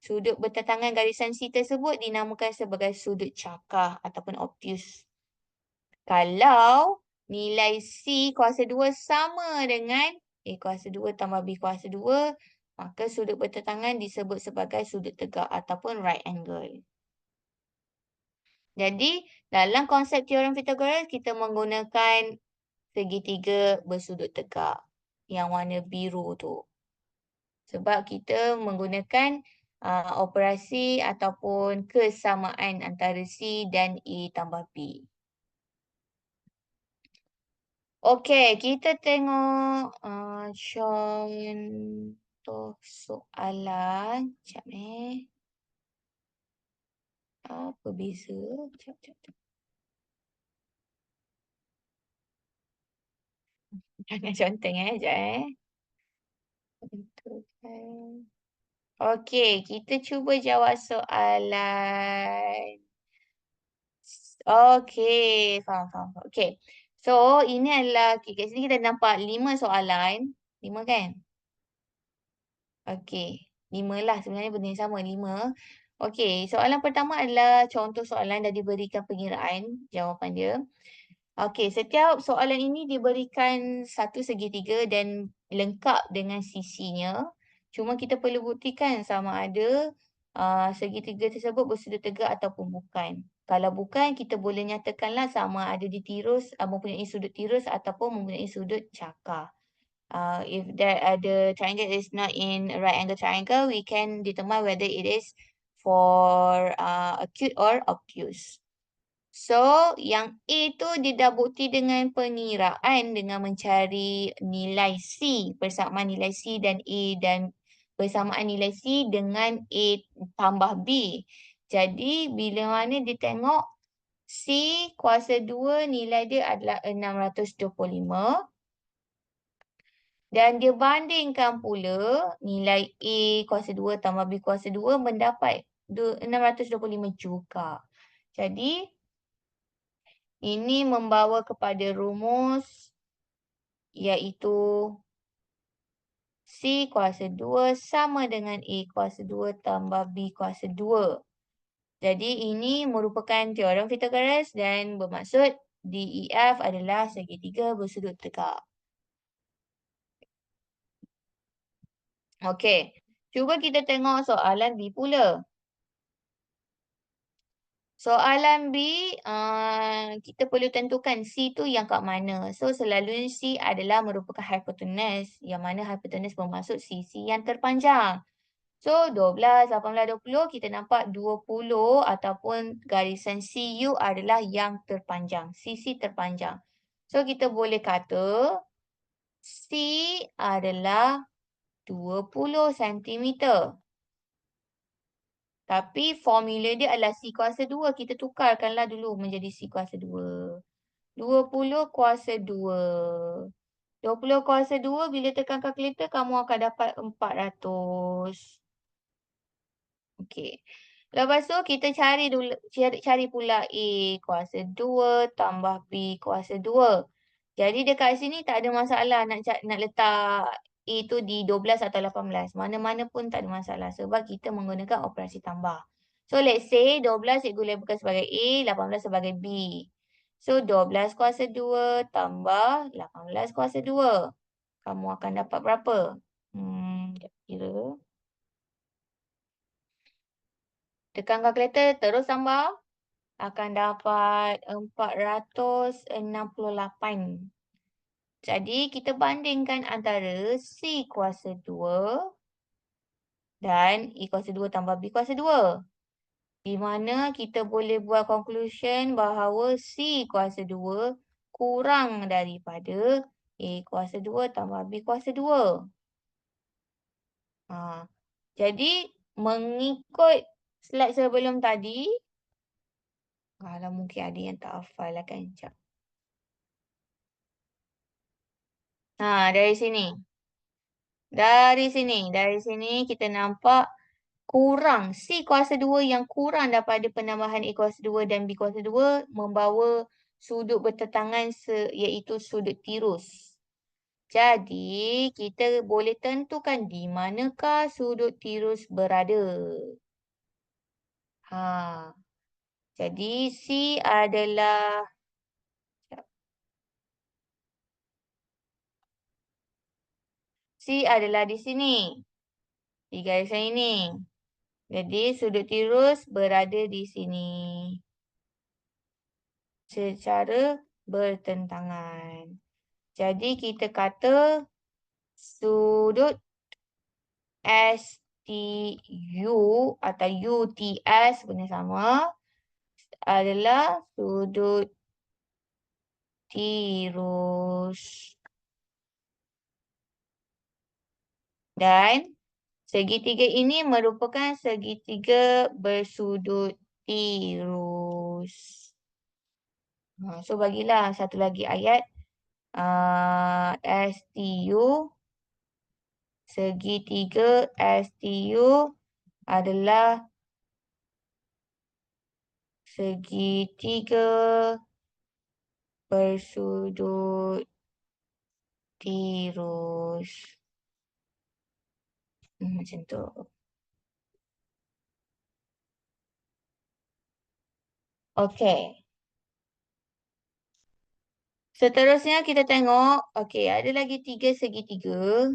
sudut bertentangan garisan C tersebut dinamakan sebagai sudut cakar ataupun obtuse. Kalau nilai C kuasa 2 sama dengan A kuasa 2 tambah B kuasa 2, maka sudut bertentangan disebut sebagai sudut tegak ataupun right angle. Jadi, dalam konsep teorem Pythagoras, kita menggunakan segitiga bersudut tegak yang warna biru tu. Sebab kita menggunakan operasi ataupun kesamaan antara C dan A tambah B. Okey, kita tengok contoh soalan. Sekejap Apa beza? Sekejap. Jangan conteng sekejap Okey, kita cuba jawab soalan. Okey, faham. Okey. So, ini adalah, kat sini kita nampak 5 soalan. 5 kan? Okey, 5 lah sebenarnya benda yang sama, 5. Okey, soalan pertama adalah contoh soalan dah diberikan pengiraan jawapan dia. Okey, setiap soalan ini diberikan satu segitiga dan lengkap dengan sisinya. Cuma kita perlu buktikan sama ada segitiga tersebut bersudut tegak ataupun bukan. Kalau bukan, kita boleh nyatakanlah sama ada di tirus, mempunyai sudut tirus ataupun mempunyai sudut cakar. If the triangle is not in a right angle triangle, we can determine whether it is for acute or obtuse. So, yang A tu dia dah bukti dengan pengiraan dengan mencari nilai C, persamaan nilai C dan A dan persamaan nilai C dengan A tambah B. Jadi, bila mana dia tengok C kuasa 2 nilai dia adalah 625. Dan dia bandingkan pula nilai A kuasa 2 tambah B kuasa 2 mendapat 625 juga. Jadi, ini membawa kepada rumus iaitu C kuasa 2 sama dengan A kuasa 2 tambah B kuasa 2. Jadi, ini merupakan teorem Pythagoras dan bermaksud DEF adalah segitiga bersudut tegak. Okey, cuba kita tengok soalan B pula. Soalan B, kita perlu tentukan C tu yang kat mana. So, selalunya C adalah merupakan hypotenuse, yang mana hypotenuse bermaksud sisi yang terpanjang. So, 12, 18, 20, kita nampak 20 ataupun garisan CU adalah yang terpanjang, sisi terpanjang. So, kita boleh kata C adalah 20 cm. Tapi formula dia adalah C kuasa 2. Kita tukarkanlah dulu menjadi C kuasa 2. 20 kuasa 2. 20 kuasa 2 bila tekan kalkulator kamu akan dapat 400. Okey. Lepas tu kita cari dulu, cari pula A kuasa 2 tambah B kuasa 2. Jadi dekat sini tak ada masalah nak letak itu di 12 atau 18. Mana-mana pun tak ada masalah sebab kita menggunakan operasi tambah. So let's say 12 cikgu labelkan sebagai A, 18 sebagai B. So 12 kuasa 2 tambah 18 kuasa 2. Kamu akan dapat berapa? Sekejap kira. Tekan kalkulator, terus tambah. Akan dapat 468. Jadi kita bandingkan antara C kuasa 2 dan E kuasa 2 tambah B kuasa 2. Di mana kita boleh buat conclusion bahawa C kuasa 2 kurang daripada A kuasa 2 tambah B kuasa 2. Jadi mengikut slide sebelum tadi, kalau mungkin ada yang tak hafal lah kan. Dari sini. Dari sini kita nampak kurang. C kuasa 2 yang kurang daripada penambahan A kuasa 2 dan B kuasa 2 membawa sudut bertentangan iaitu sudut tirus. Jadi, kita boleh tentukan di manakah sudut tirus berada. Jadi, C adalah di sini. Di garisan ini. Jadi, sudut tirus berada di sini. Secara bertentangan. Jadi, kita kata sudut STU atau UTS benda sama adalah sudut tirus. Dan segitiga ini merupakan segitiga bersudut tirus. So bagilah satu lagi ayat. STU. Segitiga STU adalah segitiga bersudut tirus. Macam tu. Okey. Seterusnya kita tengok. Okey, ada lagi 3 segitiga.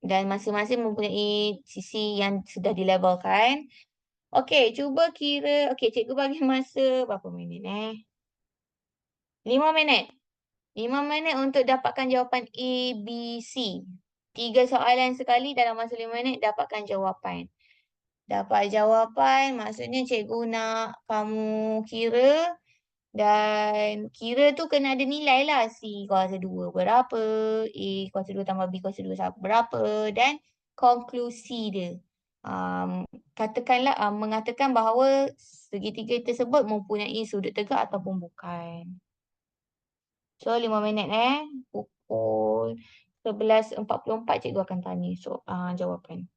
Dan masing-masing mempunyai sisi yang sudah dilabelkan. Okey, cuba kira. Okey, cikgu bagi masa berapa minit 5 minit. 5 minit untuk dapatkan jawapan A, B, C. 3 soalan sekali dalam masa 5 minit dapatkan jawapan. Dapat jawapan maksudnya cikgu nak kamu kira. Dan kira tu kena ada nilai lah. C kuasa 2 berapa. A kuasa 2 tambah B kuasa 2 berapa. Dan konklusi dia. Katakanlah mengatakan bahawa segitiga tersebut mempunyai sudut tegak ataupun bukan. So 5 minit Pukul 11.44 cikgu akan tanya jawapan.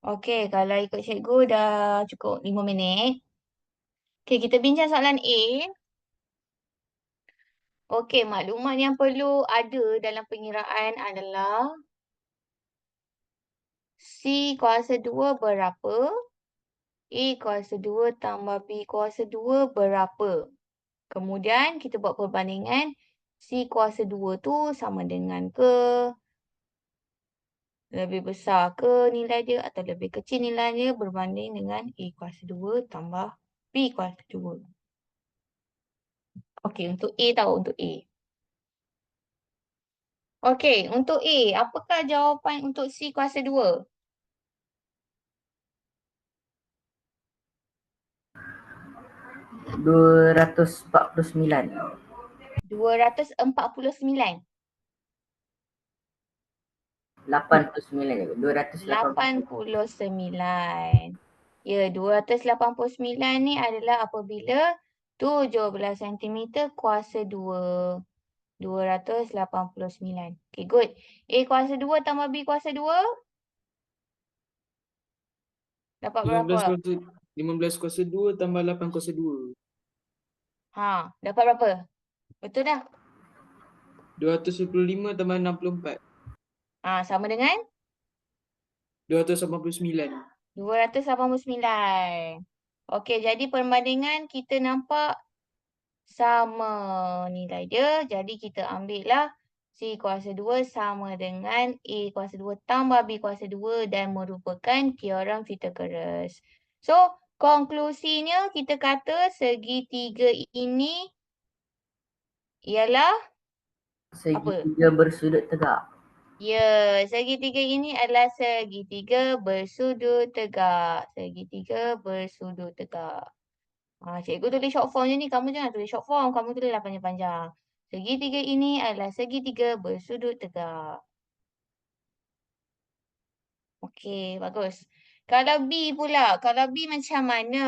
Okey, kalau ikut cikgu dah cukup 5 minit. Okey, kita bincang soalan A. Okey, maklumat yang perlu ada dalam pengiraan adalah C kuasa 2 berapa? A kuasa 2 tambah B kuasa 2 berapa? Kemudian kita buat perbandingan C kuasa 2 tu sama dengan ke? Lebih besar ke nilai dia atau lebih kecil nilainya berbanding dengan A kuasa 2 tambah B kuasa 2. Okey, untuk A tahu untuk A. Okey, untuk A, apakah jawapan untuk C kuasa 2? 249. 249. 89 je. 289. 89. Ya, 289 ni adalah apabila 17 cm kuasa 2. 289. Okay, good. A kuasa 2 tambah B kuasa 2. Dapat 15 berapa? kuasa 15 kuasa 2 tambah 8 kuasa 2. Ha, dapat berapa? Betul dah? 225 tambah 64. Ha, sama dengan 289. 289. Okey, jadi perbandingan kita nampak sama nilai dia. Jadi kita ambil lah C kuasa 2 sama dengan A kuasa 2 tambah B kuasa 2 dan merupakan teorem Pythagoras. So, konklusinya kita kata segitiga ini ialah Segitiga bersudut tegak. ya, segitiga ini adalah segitiga bersudut tegak. Segitiga bersudut tegak. Cikgu tulis short form je ni. Kamu jangan tulis short form. Kamu tulislah panjang-panjang. Segitiga ini adalah segitiga bersudut tegak. Okey, bagus. Kalau B pula. Kalau B macam mana?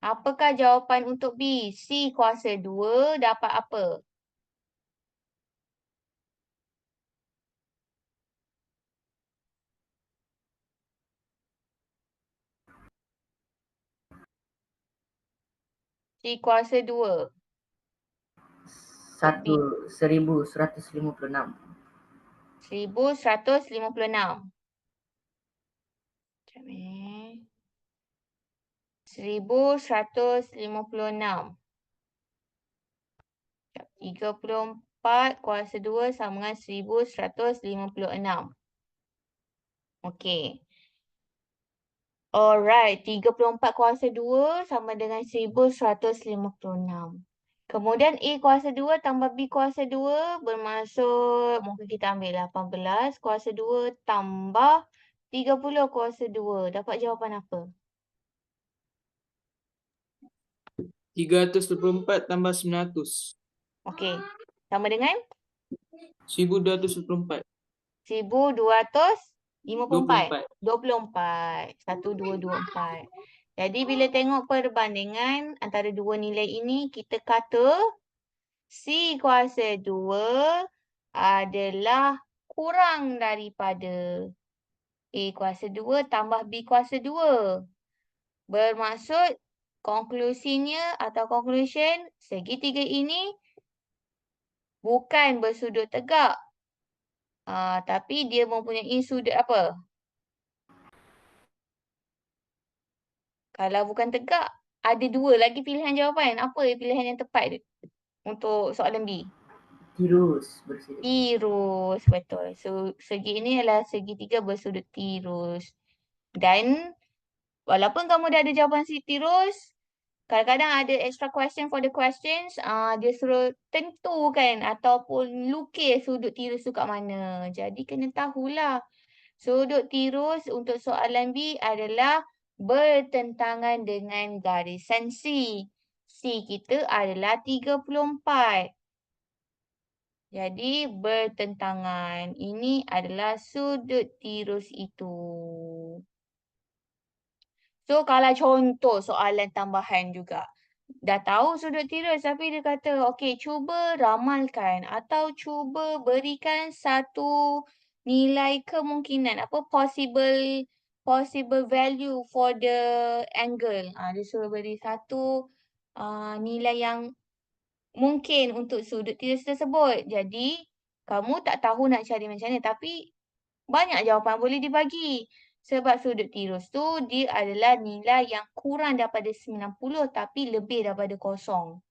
Apakah jawapan untuk B? C kuasa 2 dapat apa? C kuasa 2. 1156. 1156. Sekejap 1156. 34 kuasa 2 sama dengan 1156. Okey. Alright, 34 kuasa 2 sama dengan 1156. Kemudian A kuasa 2 tambah B kuasa 2 bermaksud mungkin kita ambil 18 kuasa 2 tambah 30 kuasa 2. Dapat jawapan apa? 324 tambah 900. Okey. Sama dengan 1224. 1254. 24. 1224. Jadi bila tengok perbandingan antara dua nilai ini, kita kata C kuasa 2 adalah kurang daripada A kuasa 2 tambah B kuasa 2. Bermaksud konklusinya atau conclusion segitiga ini bukan bersudut tegak. Tapi dia mempunyai sudut apa? Kalau bukan tegak, ada dua lagi pilihan jawapan. Apa pilihan yang tepat untuk soalan B? Tirus bersudut. Tirus, betul. So, segi ini adalah segitiga bersudut tirus. Dan walaupun kamu dah ada jawapan tirus, kadang-kadang ada extra question for the questions. Dia suruh tentukan ataupun lukis sudut tirus tu kat mana. Jadi kena tahulah. Sudut tirus untuk soalan B adalah bertentangan dengan garisan C. C kita adalah 34. Jadi bertentangan. Ini adalah sudut tirus itu. So kalau contoh soalan tambahan juga. Dah tahu sudut tirus tapi dia kata okey cuba ramalkan atau cuba berikan satu nilai kemungkinan, apa possible value for the angle. Dia suruh beri satu nilai yang mungkin untuk sudut tirus tersebut. Jadi, kamu tak tahu nak cari macam mana. Tapi, banyak jawapan boleh dibagi. Sebab sudut tirus tu dia adalah nilai yang kurang daripada 90 tapi lebih daripada kosong.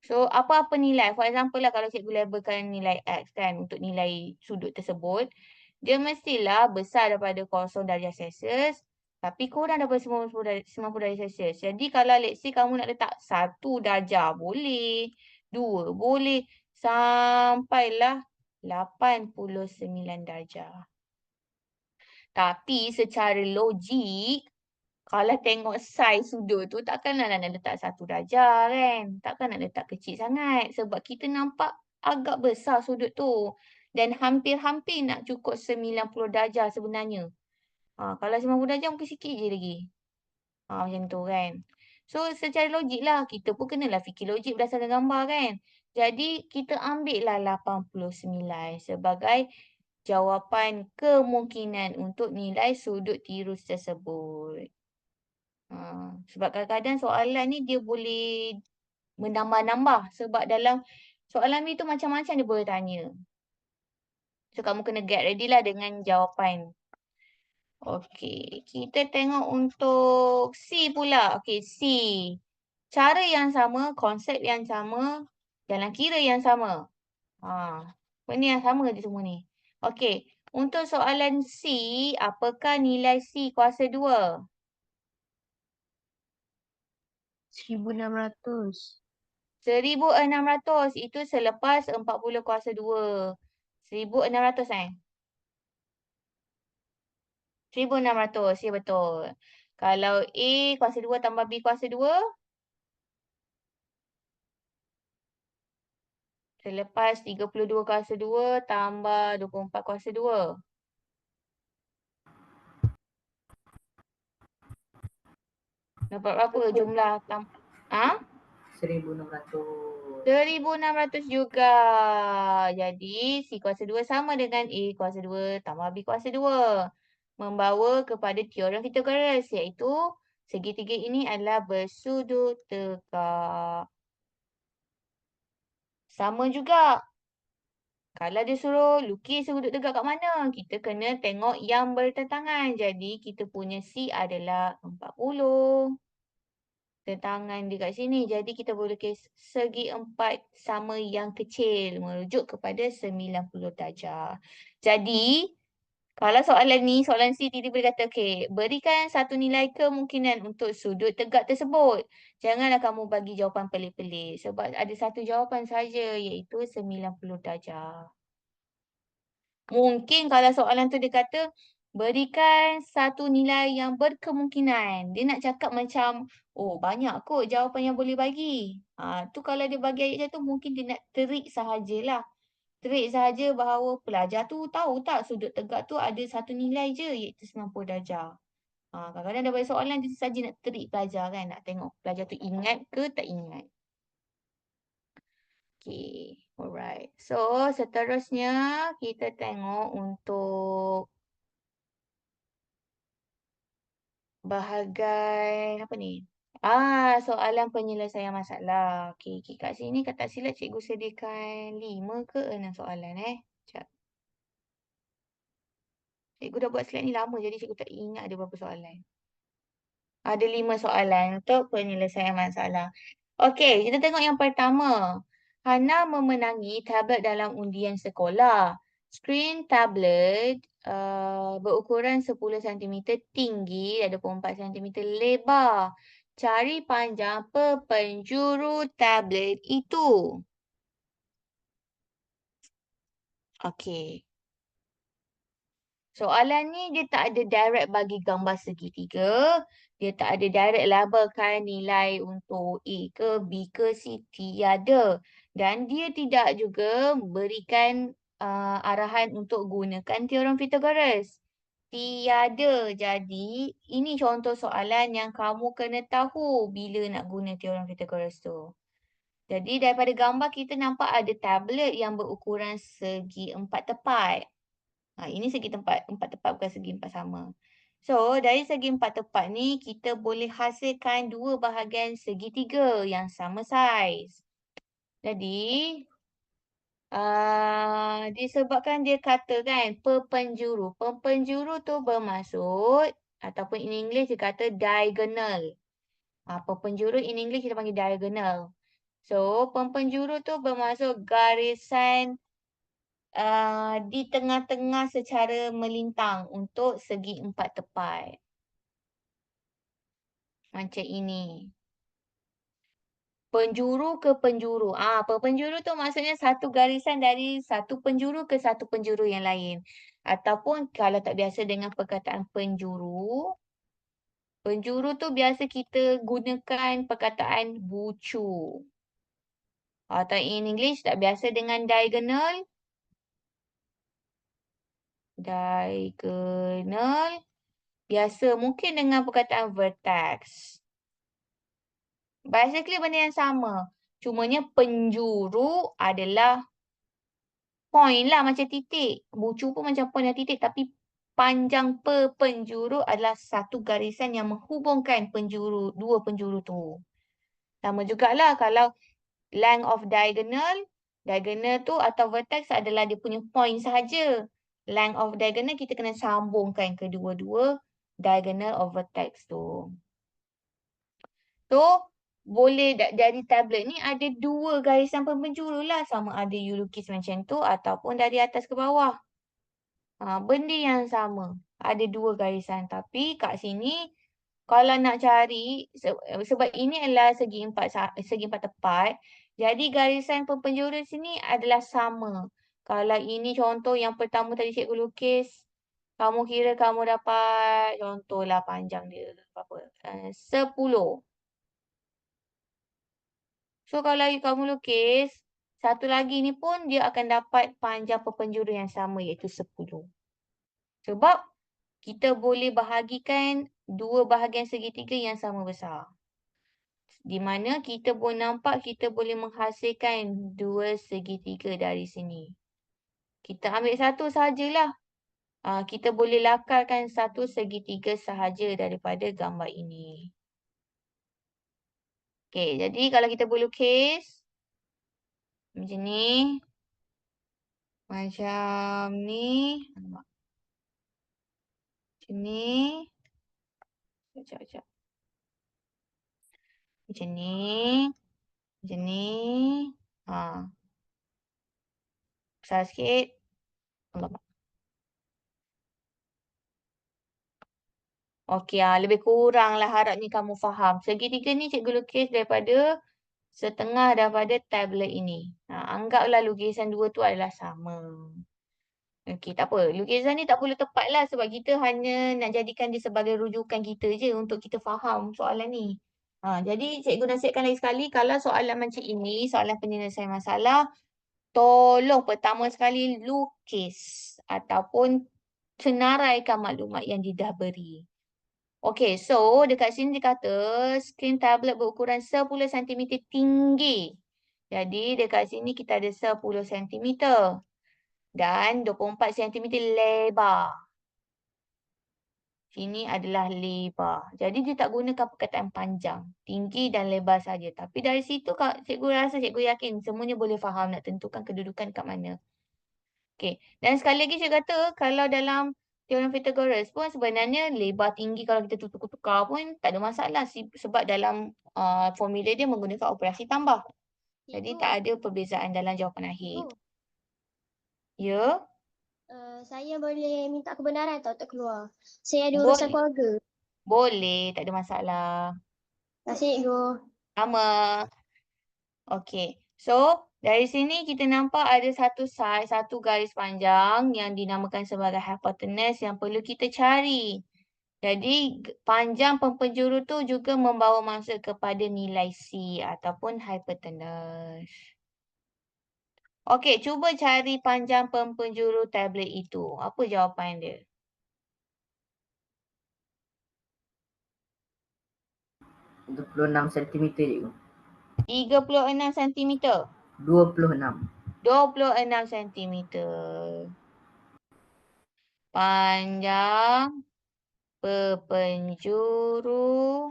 So, apa-apa nilai. For example lah, kalau cikgu labelkan nilai X kan untuk nilai sudut tersebut, dia mestilah besar daripada 0 darjah Celsius tapi kurang daripada 90 darjah Celsius. Jadi, kalau let's say kamu nak letak 1 darjah, boleh. 2, boleh. Sampailah 89 darjah. Tapi, secara logik, kalau tengok saiz sudut tu, takkanlah nak letak 1 darjah kan. Takkan nak letak kecil sangat. Sebab kita nampak agak besar sudut tu. Dan hampir-hampir nak cukup 90 darjah sebenarnya. Kalau 90 darjah mungkin sikit je lagi. Macam tu kan. So, secara logik lah. Kita pun kenalah fikir logik berdasarkan gambar kan. Jadi, kita ambil lah 89 sebagai jawapan kemungkinan untuk nilai sudut tirus tersebut. Sebab kadang-kadang soalan ni dia boleh menambah-nambah. Sebab dalam soalan ni tu macam-macam dia boleh tanya. So, kamu kena get ready lah dengan jawapan. Okey, kita tengok untuk C pula. Okey, C. Cara yang sama, konsep yang sama, jalan kira yang sama. Benda yang sama je semua ni. Okey, untuk soalan C, apakah nilai C kuasa 2? 1,600. 1,600 itu selepas 40 kuasa 2. 1,600 1,600, ya betul. Kalau A kuasa 2 tambah B kuasa 2. Selepas 32 kuasa 2 tambah 24 kuasa 2. Dapat berapa jumlah 1,600. 1,600 juga. Jadi, C kuasa 2 sama dengan A kuasa 2 tambah B kuasa 2. Membawa kepada teorem Pythagoras, iaitu segitiga ini adalah bersudut tegak. Sama juga. Kalau dia suruh lukis sudut tegak kat mana, kita kena tengok yang bertentangan. Jadi, kita punya C adalah 40. Tentangan dia kat sini. Jadi, kita boleh lukis segi empat sama yang kecil merujuk kepada 90 darjah. Jadi, kalau soalan ni, soalan C tiba-tiba kata, okay, berikan satu nilai kemungkinan untuk sudut tegak tersebut. Janganlah kamu bagi jawapan pelik-pelik. Sebab ada satu jawapan saja, iaitu 90 darjah. Mungkin kalau soalan tu dia kata, berikan satu nilai yang berkemungkinan. Dia nak cakap macam, oh banyak kot jawapan yang boleh bagi. Tu kalau dia bagi ayat macam tu, mungkin dia nak terik sahajalah. Terik sahaja bahawa pelajar tu tahu tak sudut tegak tu ada satu nilai je, iaitu 90 darjah. Kadang-kadang dia bagi soalan, dia saja nak terik pelajar kan. Nak tengok pelajar tu ingat ke tak ingat. Okay, alright. So, seterusnya kita tengok untuk bahagian apa ni? Soalan penyelesaian masalah. Okay, kat sini kata silap cikgu sediakan 5 ke 6 soalan Sekejap. Cikgu dah buat slide ni lama jadi cikgu tak ingat ada berapa soalan. Ada 5 soalan untuk penyelesaian masalah. Okey, kita tengok yang pertama. Hana memenangi tablet dalam undian sekolah. Skrin tablet berukuran 10 cm tinggi dan 24 cm lebar. Cari panjang perpenjuru tablet itu. Okey. Soalan ni dia tak ada direct bagi gambar segitiga. Dia tak ada direct labelkan nilai untuk A ke B ke C. Tiada. Dan dia tidak juga berikan arahan untuk gunakan teorem Pythagoras. Tiada. Jadi, ini contoh soalan yang kamu kena tahu bila nak guna teorem Pythagoras tu. Jadi, daripada gambar kita nampak ada tablet yang berukuran segi empat tepat. Ini segi empat tepat bukan segi empat sama. So, dari segi empat tepat ni, kita boleh hasilkan dua bahagian segitiga yang sama saiz. Jadi, disebabkan dia kata kan, perpenjuru. Perpenjuru tu bermaksud, ataupun in English dia kata diagonal. Perpenjuru in English kita panggil diagonal. So, perpenjuru tu bermaksud garisan di tengah-tengah secara melintang untuk segi empat tepat. Macam ini. Penjuru ke penjuru. Perpenjuru tu maksudnya satu garisan dari satu penjuru ke satu penjuru yang lain. Ataupun kalau tak biasa dengan perkataan penjuru, penjuru tu biasa kita gunakan perkataan bucu. Atau in English tak biasa dengan diagonal. Diagonal. Biasa mungkin dengan perkataan vertex. Basically benda yang sama. Cumanya penjuru adalah point lah macam titik. Bucu pun macam point dan titik. Tapi panjang perpenjuru adalah satu garisan yang menghubungkan penjuru, dua penjuru tu. Sama jugalah kalau length of diagonal. Diagonal tu atau vertex adalah dia punya point sahaja. Length of diagonal kita kena sambungkan kedua-dua diagonal of vertex tu. So, boleh dari tablet ni ada dua garisan perpenjuru lah. Sama ada you lukis macam tu ataupun dari atas ke bawah. Benda yang sama. Ada dua garisan. Tapi kat sini, kalau nak cari, sebab ini adalah segi empat tepat. Jadi garisan perpenjuru sini adalah sama. Kalau ini contoh yang pertama tadi cikgu lukis, kamu kira kamu dapat, contohlah panjang dia berapa? 10. So kalau kamu lukis, satu lagi ni pun dia akan dapat panjang perpenjuru yang sama iaitu 10. Sebab kita boleh bahagikan dua bahagian segitiga yang sama besar. Di mana kita boleh nampak kita boleh menghasilkan dua segitiga dari sini. Kita ambil satu sahajalah. Kita boleh lakarkan satu segitiga sahaja daripada gambar ini. Okey, jadi kalau kita boleh lukis macam ni. Macam ni. Macam ni. Sekejap. Macam ni. Macam ni. Besar sikit. Alamak. Okey, lebih kuranglah harapnya kamu faham. Segitiga ni cikgu lukis daripada setengah daripada tablet ini. Anggaplah lukisan dua tu adalah sama. Okey, tak apa. Lukisan ni tak perlu tepat lah sebab kita hanya nak jadikan dia sebagai rujukan kita je untuk kita faham soalan ni. Jadi cikgu nasihatkan lagi sekali, kalau soalan macam ini, soalan penyelesaian masalah, tolong pertama sekali lukis ataupun senaraikan maklumat yang dia dah beri. Okey, so dekat sini dia kata skrin tablet berukuran 10 cm tinggi. Jadi dekat sini kita ada 10 cm dan 24 cm lebar. Sini adalah lebar. Jadi dia tak gunakan perkataan panjang, tinggi dan lebar saja. Tapi dari situ cikgu yakin semuanya boleh faham nak tentukan kedudukan kat mana. Okey, dan sekali lagi cikgu kata kalau dalam teorem Pythagoras pun sebenarnya lebar tinggi kalau kita tukar-tukar pun tak ada masalah sebab dalam formula dia menggunakan operasi tambah. Jadi tak ada perbezaan dalam jawapan akhir. Ya? Saya boleh minta kebenaran atau tak keluar? Saya ada urusan keluarga. Boleh, tak ada masalah. Terima kasih, Cikgu. Sama. Okey. So, dari sini kita nampak ada satu garis panjang yang dinamakan sebagai hypotenuse yang perlu kita cari. Jadi, panjang perpenjuru tu juga membawa maksud kepada nilai C ataupun hypotenuse. Okey, cuba cari panjang perpenjuru tablet itu. Apa jawapan dia? RM26 cm cikgu. 36 cm. 26. 26 cm. Panjang berpenjuru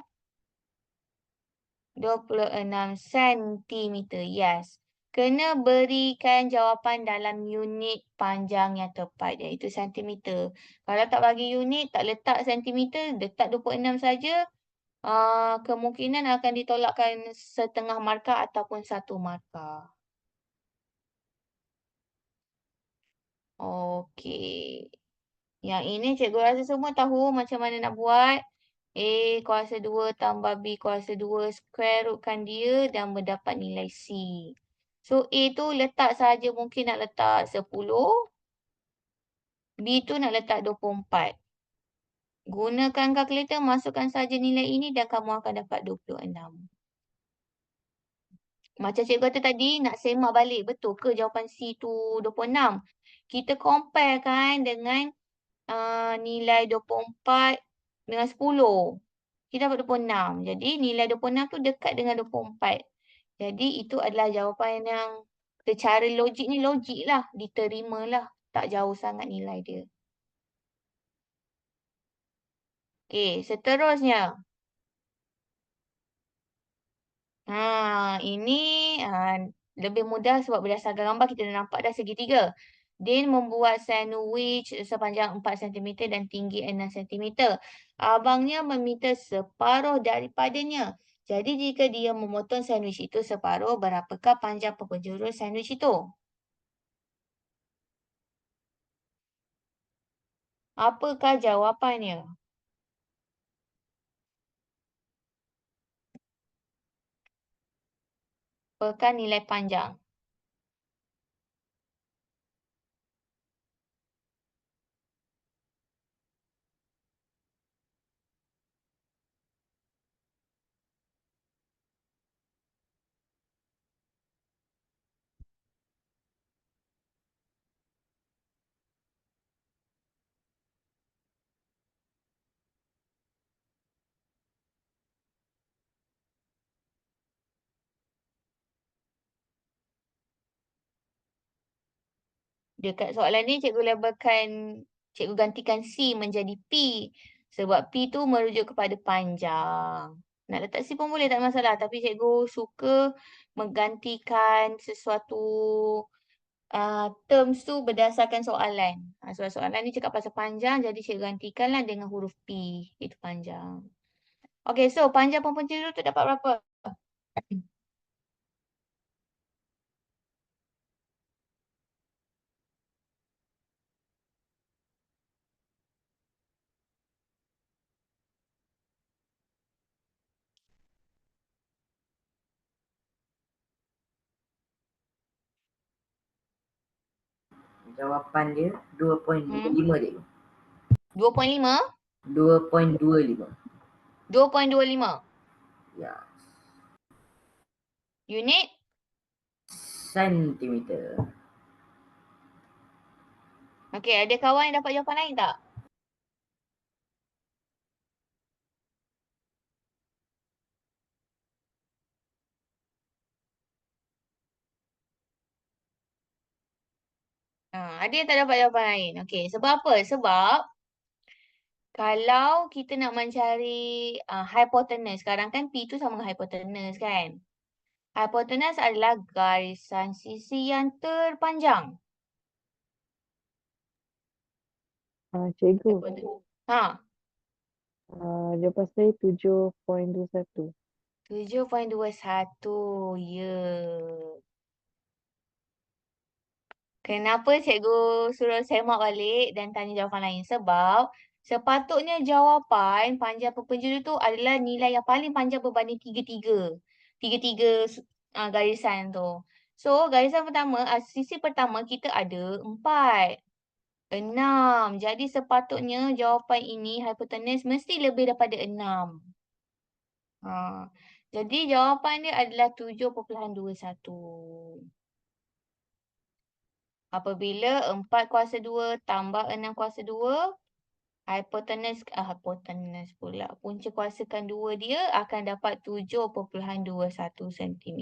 26 cm. Yes. Kena berikan jawapan dalam unit panjang yang tepat, iaitu sentimeter. Kalau tak bagi unit, tak letak sentimeter, letak 26 saja, kemungkinan akan ditolakkan setengah markah ataupun 1 markah. Okey. Yang ini cikgu rasa semua tahu macam mana nak buat. A kuasa 2 tambah B kuasa 2 square rootkan dia dan mendapat nilai C. So A tu letak saja, mungkin nak letak 10. B tu nak letak 24. Gunakan kalkulator, masukkan saja nilai ini dan kamu akan dapat 26. Macam cikgu kata tadi, nak semak balik betul ke jawapan C tu 26. Kita compare kan dengan nilai 24 dengan 10. Kita dapat 26. Jadi nilai 26 tu dekat dengan 24. Jadi itu adalah jawapan yang secara logik ni logik lah. Diterima lah. Tak jauh sangat nilai dia. Okey, seterusnya. Ini lebih mudah sebab berdasarkan gambar kita dah nampak dah segitiga. Din membuat sandwich sepanjang 4 cm dan tinggi 6 cm. Abangnya meminta separuh daripadanya. Jadi jika dia memotong sandwich itu separuh, berapakah panjang penjuru sandwich itu? Apakah jawapannya? Apakah nilai panjang? Dekat soalan ni cikgu labelkan, cikgu gantikan C menjadi P. Sebab P tu merujuk kepada panjang. Nak letak C pun boleh, tak ada masalah. Tapi cikgu suka menggantikan sesuatu terms tu berdasarkan soalan. Sebab soalan ni cakap pasal panjang, jadi cikgu gantikanlah dengan huruf P. Itu panjang. Okay, so panjang penjuru tu dapat berapa? Jawapan dia 2.25 cikgu. 2.5? 2.25. 2.25. Ya. Unit? Sentimeter. Okay, ada kawan yang dapat jawapan lain tak? Ada yang tak dapat jawapan lain. Okey, sebab apa? Sebab kalau kita nak mencari hypotenuse, sekarang kan P tu sama dengan hypotenuse kan? Hypotenuse adalah garisan sisi yang terpanjang. Cikgu, jawapan saya 7.21. 7.21. Ya. Kenapa cikgu suruh semak balik dan tanya jawapan lain? Sebab sepatutnya jawapan panjang penjuru tu adalah nilai yang paling panjang berbanding tiga-tiga. Tiga-tiga garisan tu. So, garisan pertama, sisi pertama kita ada 4. 6. Jadi sepatutnya jawapan ini hypotenuse mesti lebih daripada 6. Jadi jawapan dia adalah 7.21. Apabila 4 kuasa 2 tambah 6 kuasa 2, hypotenuse pula. Punca kuasakan 2 dia akan dapat 7.21 cm.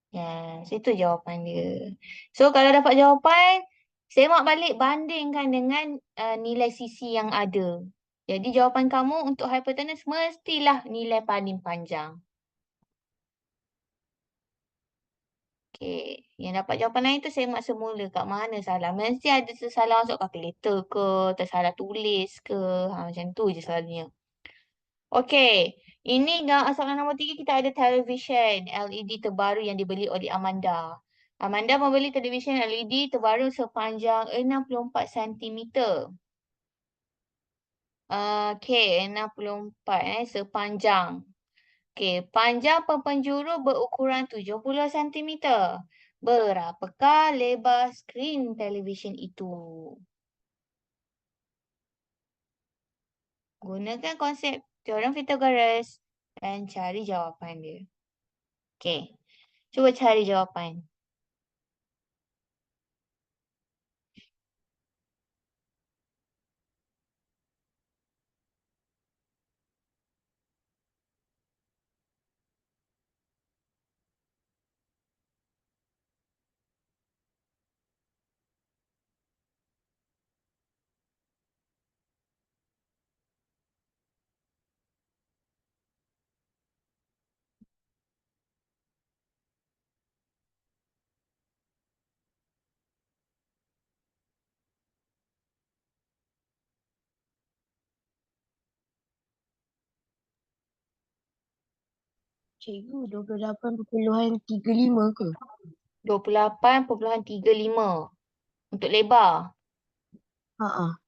Yes, itu jawapan dia. So kalau dapat jawapan, Semak balik, bandingkan dengan nilai sisi yang ada. Jadi jawapan kamu untuk hypotenuse mestilah nilai paling panjang. Okey, yang dapat jawapan lain tu semak semula kat mana salah. Mesti ada tersalah masuk kalkulator ke, tersalah tulis ke. Macam tu je selalunya. Okey, ini soalan nombor 3 kita ada televisyen LED terbaru yang dibeli oleh Amanda. Amanda membeli televisyen LED terbaru sepanjang 64 cm. Okey, 64 sepanjang. Okey, panjang penjuru berukuran 70 cm. Berapakah lebar skrin televisyen itu? Gunakan konsep teorem Pythagoras dan cari jawapan dia. Okey, cuba cari jawapan. Cikgu, 28.35 ke? 28.35 untuk lebar. Haa.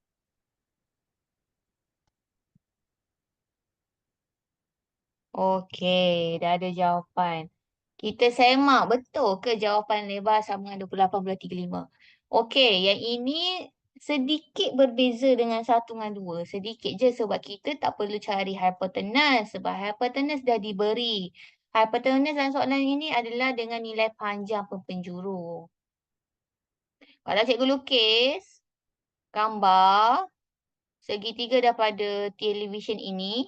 Okey, dah ada jawapan. Kita semak betul ke jawapan lebar sama dengan 28.35. Okey, yang ini sedikit berbeza dengan 1 dengan 2. Sedikit je sebab kita tak perlu cari hypotenuse sebab hypotenuse dah diberi. Hypotenuse dalam soalan ini adalah dengan nilai panjang penjuru. Kalau cikgu lukis gambar segitiga daripada televisyen ini,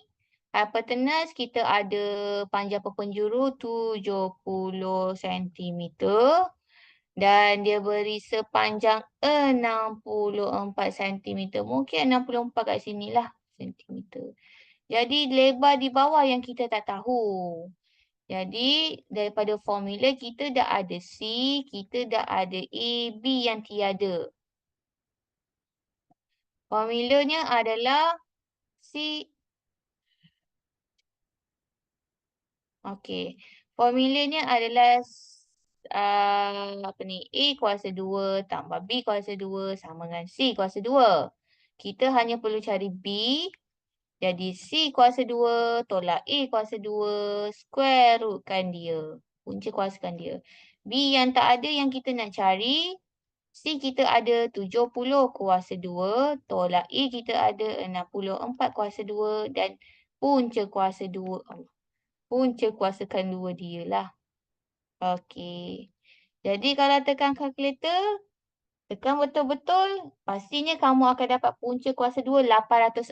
hypotenuse kita ada panjang penjuru 70 cm dan dia beri sepanjang 64 cm. Mungkin 64 kat sinilah cm. Jadi lebar di bawah yang kita tak tahu. Jadi daripada formula kita dah ada C, kita dah ada A, B yang tiada. Formulanya adalah C. Okey. Formulanya adalah apa ni? A kuasa 2 tambah B kuasa 2 sama dengan C kuasa 2. Kita hanya perlu cari B. Jadi C kuasa 2 tolak A kuasa 2 square rootkan dia. Punca kuasakan dia. B yang tak ada yang kita nak cari. C kita ada 70 kuasa 2 tolak A kita ada 64 kuasa 2 dan punca kuasa 2. Punca kuasakan 2 dia lah. Okey. Jadi kalau tekan kalkulator, tekan betul-betul, pastinya kamu akan dapat punca kuasa 2 804.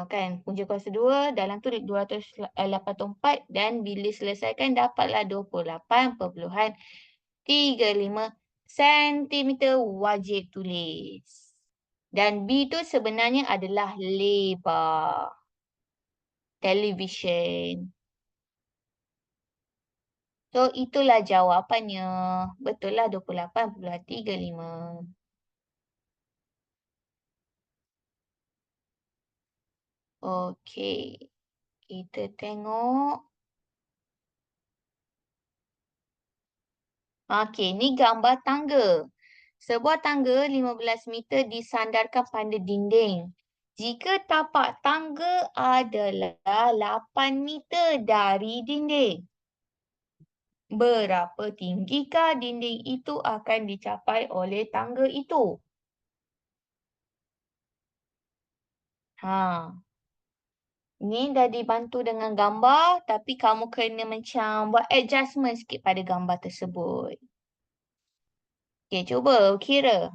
Kan, punca kuasa 2 dalam tu 284 dan bila selesaikan dapatlah 28.35 cm wajib tulis. Dan B tu sebenarnya adalah lebar televisyen. So, itulah jawapannya. Betul lah 28.35. Okey. Kita tengok. Okey, ni gambar tangga. Sebuah tangga 15 meter disandarkan pada dinding. Jika tapak tangga adalah 8 meter dari dinding, berapa tinggikah dinding itu akan dicapai oleh tangga itu? Ni dah dibantu dengan gambar tapi kamu kena macam buat adjustment sikit pada gambar tersebut. Okey, cuba kira.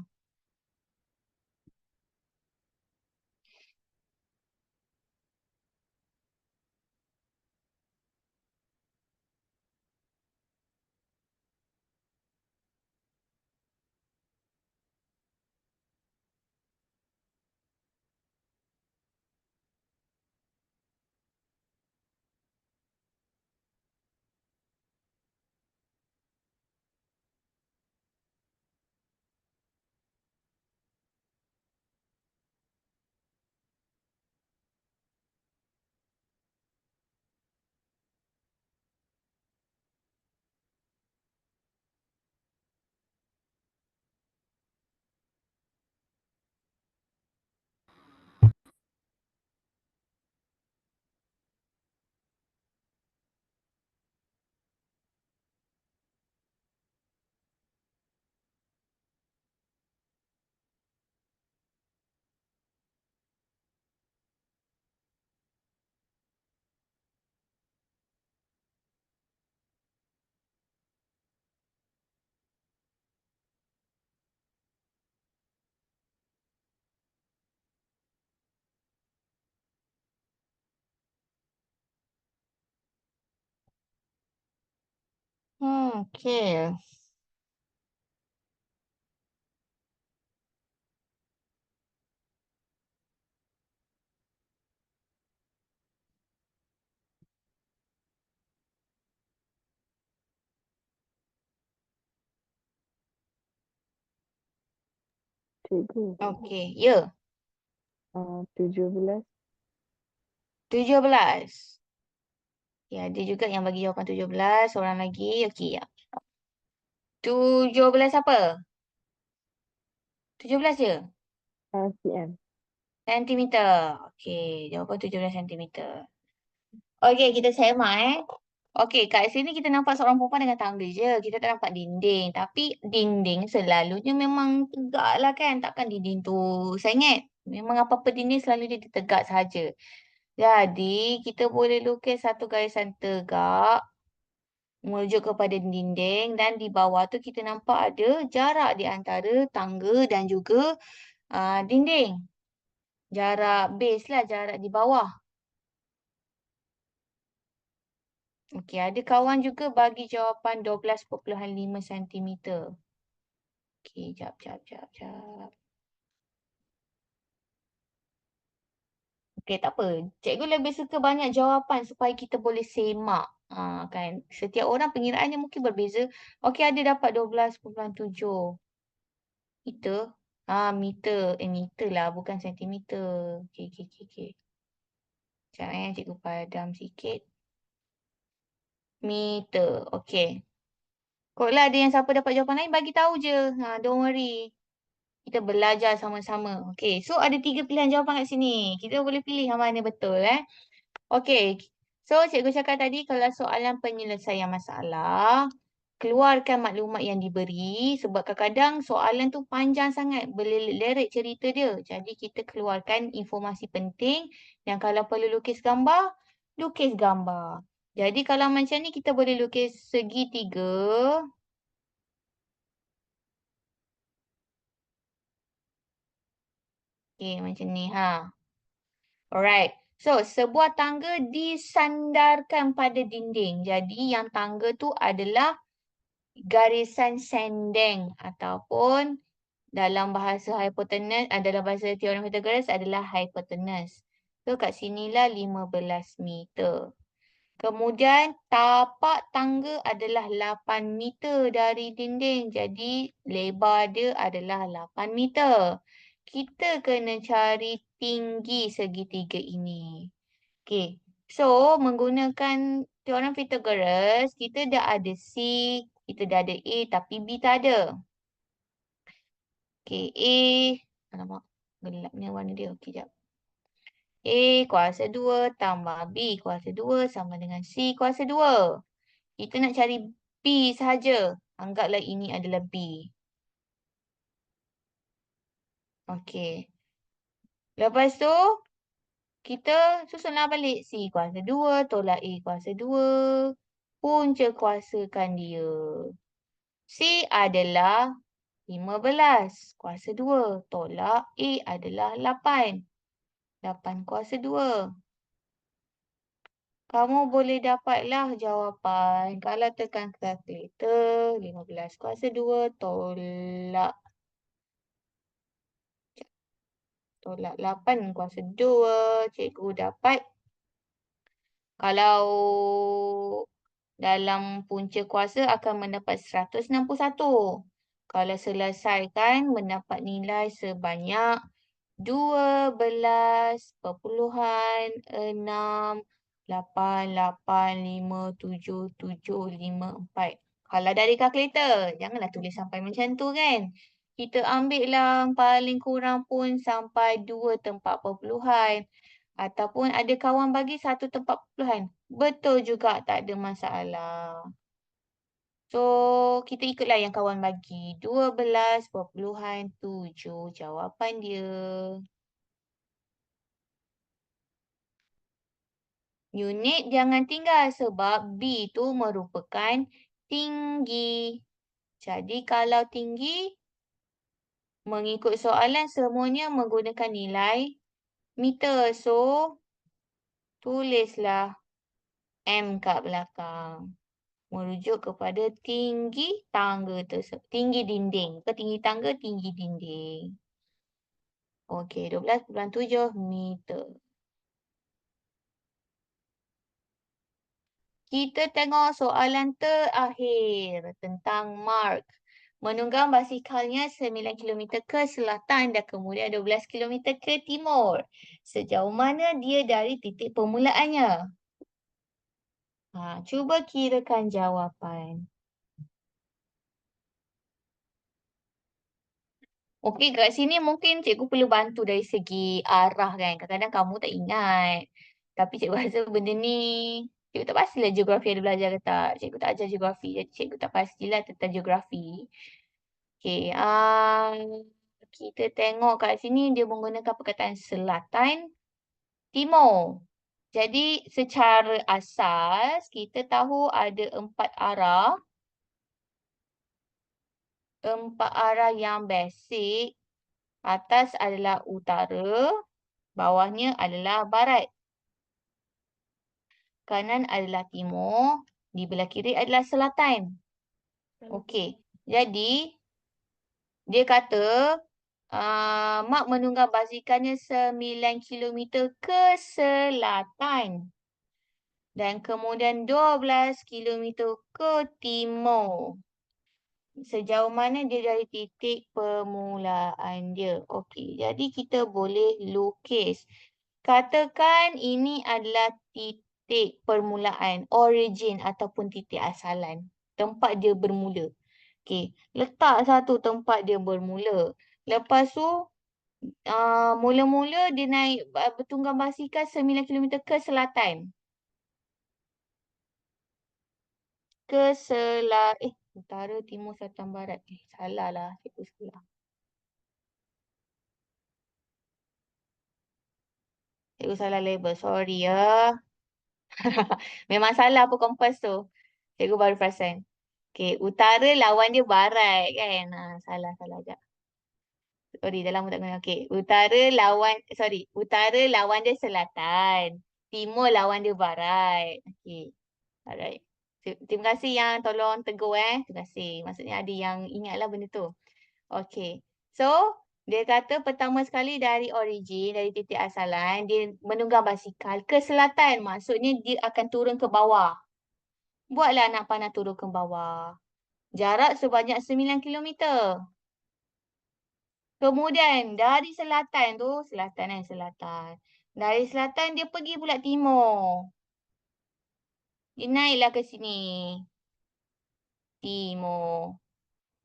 Okey. Cikgu. Okey. Ya. 17. 17. Ya, ada juga yang bagi jawapan 17. Seorang lagi. Okey, ya. 17 apa? 17 je? cm. Sentimeter. Okey, jawapan 17 sentimeter. Okey, kita semak Okey, kat sini kita nampak seorang perempuan dengan tangga je. Kita tak nampak dinding. Tapi dinding selalunya memang tegak lah kan. Takkan dinding tu sengit. Memang apa-apa dinding selalu dia tegak sahaja. Jadi, kita boleh lukis satu garisan tegak merujuk kepada dinding dan di bawah tu kita nampak ada jarak di antara tangga dan juga dinding. Jarak base lah, jarak di bawah. Okey, ada kawan juga bagi jawapan 12.5 cm. Okey, jap. Okey, tak apa. Cikgu lebih suka banyak jawapan supaya kita boleh semak. Kan. Setiap orang pengiraannya mungkin berbeza. Okey, ada dapat 12.7 meter. Meter. Meter lah, bukan sentimeter. Okey. Sekejap cikgu padam sikit. Meter. Okey. Kalau ada yang siapa dapat jawapan lain, bagi tahu je. Don't worry. Kita belajar sama-sama. Okey, so ada 3 pilihan jawapan kat sini. Kita boleh pilih yang mana betul Okey. So cikgu cakap tadi kalau soalan penyelesaian masalah, keluarkan maklumat yang diberi sebab kadang-kadang soalan tu panjang sangat, berlirik cerita dia. Jadi kita keluarkan informasi penting yang kalau perlu lukis gambar, lukis gambar. Jadi kalau macam ni kita boleh lukis segitiga. Okey, macam ni Alright. So, sebuah tangga disandarkan pada dinding. Jadi, yang tangga tu adalah garisan sandeng ataupun dalam bahasa hypotenuse, dalam bahasa teorem Pythagoras adalah hypotenuse. So, kat sinilah 15 meter. Kemudian, tapak tangga adalah 8 meter dari dinding. Jadi, lebar dia adalah 8 meter. Kita kena cari tinggi segitiga ini. Okey. So, menggunakan teorem Pythagoras, kita dah ada C, kita dah ada A tapi B tak ada. Okey, A. Alamak, gelapnya warna dia. Okey, jap. A kuasa 2 tambah B kuasa 2 sama dengan C kuasa 2. Kita nak cari B sahaja. Anggaplah ini adalah B. Okey. Lepas tu, kita susunlah balik. C kuasa 2 tolak A kuasa 2. Punca kuasakan dia. C adalah 15 kuasa 2 tolak A adalah 8. 8 kuasa 2. Kamu boleh dapatlah jawapan. Kalau tekan kalkulator, 15 kuasa 2 tolak 8 kuasa 2. Cikgu dapat. Kalau dalam punca kuasa akan mendapat 161. Kalau selesaikan mendapat nilai sebanyak 12.688577754. Kalau dari kalkulator, janganlah tulis sampai macam tu kan. Kita ambil lah paling kurang pun sampai 2 tempat perpuluhan. Ataupun ada kawan bagi 1 tempat perpuluhan. Betul juga, tak ada masalah. So, kita ikutlah yang kawan bagi. 12.7 jawapan dia. Unit jangan tinggal sebab B tu merupakan tinggi. Jadi, kalau tinggi, mengikut soalan semuanya menggunakan nilai meter. So, tulislah M kat belakang. merujuk kepada tinggi tangga tersebut. Tinggi dinding. Ke tinggi tangga, tinggi dinding. Okey, 12.7 meter. Kita tengok soalan terakhir tentang Mark. Menunggang basikalnya 9 km ke selatan dan kemudian 12 km ke timur. Sejauh mana dia dari titik permulaannya? Cuba kirakan jawapan. Okey, kat sini mungkin cikgu perlu bantu dari segi arah kan. Kadang-kadang kamu tak ingat. Tapi cikgu rasa benda ni, cikgu tak pastilah geografi ada belajar ke tak. Cikgu tak ajar geografi, jadi cikgu tak pastilah tentang geografi. Okey, kita tengok kat sini dia menggunakan perkataan selatan, timur. Jadi secara asas, kita tahu ada 4 arah. 4 arah yang basic. Atas adalah utara, bawahnya adalah barat. Kanan adalah timur, di belah kiri adalah selatan. Okey, jadi dia kata Mak menunggang basikannya 9 km ke selatan. Dan kemudian 12 km ke timur. Sejauh mana dia dari titik permulaan dia. Okey, jadi kita boleh lukis. Katakan ini adalah titik permulaan, origin ataupun titik asalan. Tempat dia bermula. Okey, letak satu tempat dia bermula. Lepas tu, mula-mula dia naik bertunggang basikal 9 km ke selatan. Utara, timur, selatan, barat. Salah lah. Cikgu salah. Cikgu salah label. Sorry ya. Memang salah apa kompas tu. Cikgu baru perasan. Okey, utara lawan dia barat kan. Salah sekejap. Sorry, dah lama tak guna. Okey, utara lawan dia selatan. Timur lawan dia barat. Okey. Alright. Terima kasih yang tolong tegur Terima kasih. Maksudnya ada yang ingatlah benda tu. Okey. So, dia kata pertama sekali dari origin, dari titik asalan, dia menunggang basikal ke selatan. Maksudnya dia akan turun ke bawah. Buatlah anak panah turun ke bawah. Jarak sebanyak 9 km. Kemudian dari selatan tu, selatan. Dari selatan dia pergi pula timur. Dia naiklah ke sini. Timur.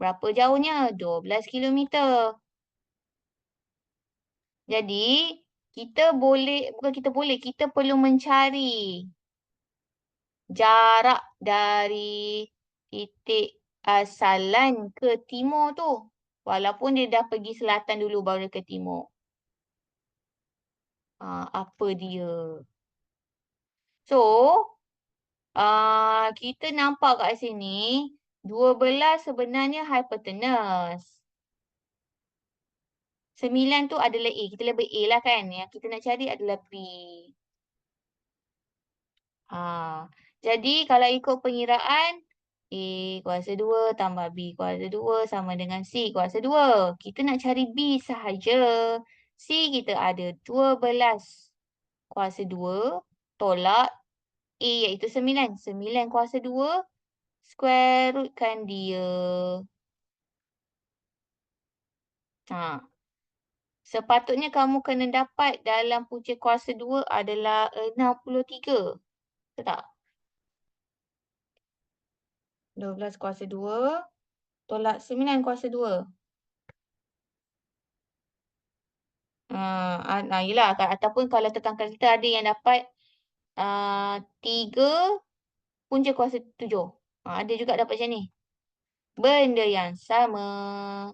Berapa jauhnya? 12 km. Jadi, kita perlu mencari jarak dari titik asalan ke timur tu. Walaupun dia dah pergi selatan dulu baru dia ke timur. Apa dia? So, kita nampak kat sini, 12 sebenarnya hypotenuse. 9 tu adalah A. Kita label A lah kan. Yang kita nak cari adalah B. Jadi kalau ikut pengiraan, A kuasa 2 tambah B kuasa 2 sama dengan C kuasa 2. Kita nak cari B sahaja. C kita ada 12 kuasa 2 tolak A iaitu 9. 9 kuasa 2 square rootkan dia. Sepatutnya kamu kena dapat dalam punca kuasa 2 adalah 63. Betul tak? 12 kuasa 2 tolak 9 kuasa 2. Yelah, ataupun kalau tekan kalkulator ada yang dapat 3 punca kuasa 7. Ada juga dapat macam ni. Benda yang sama.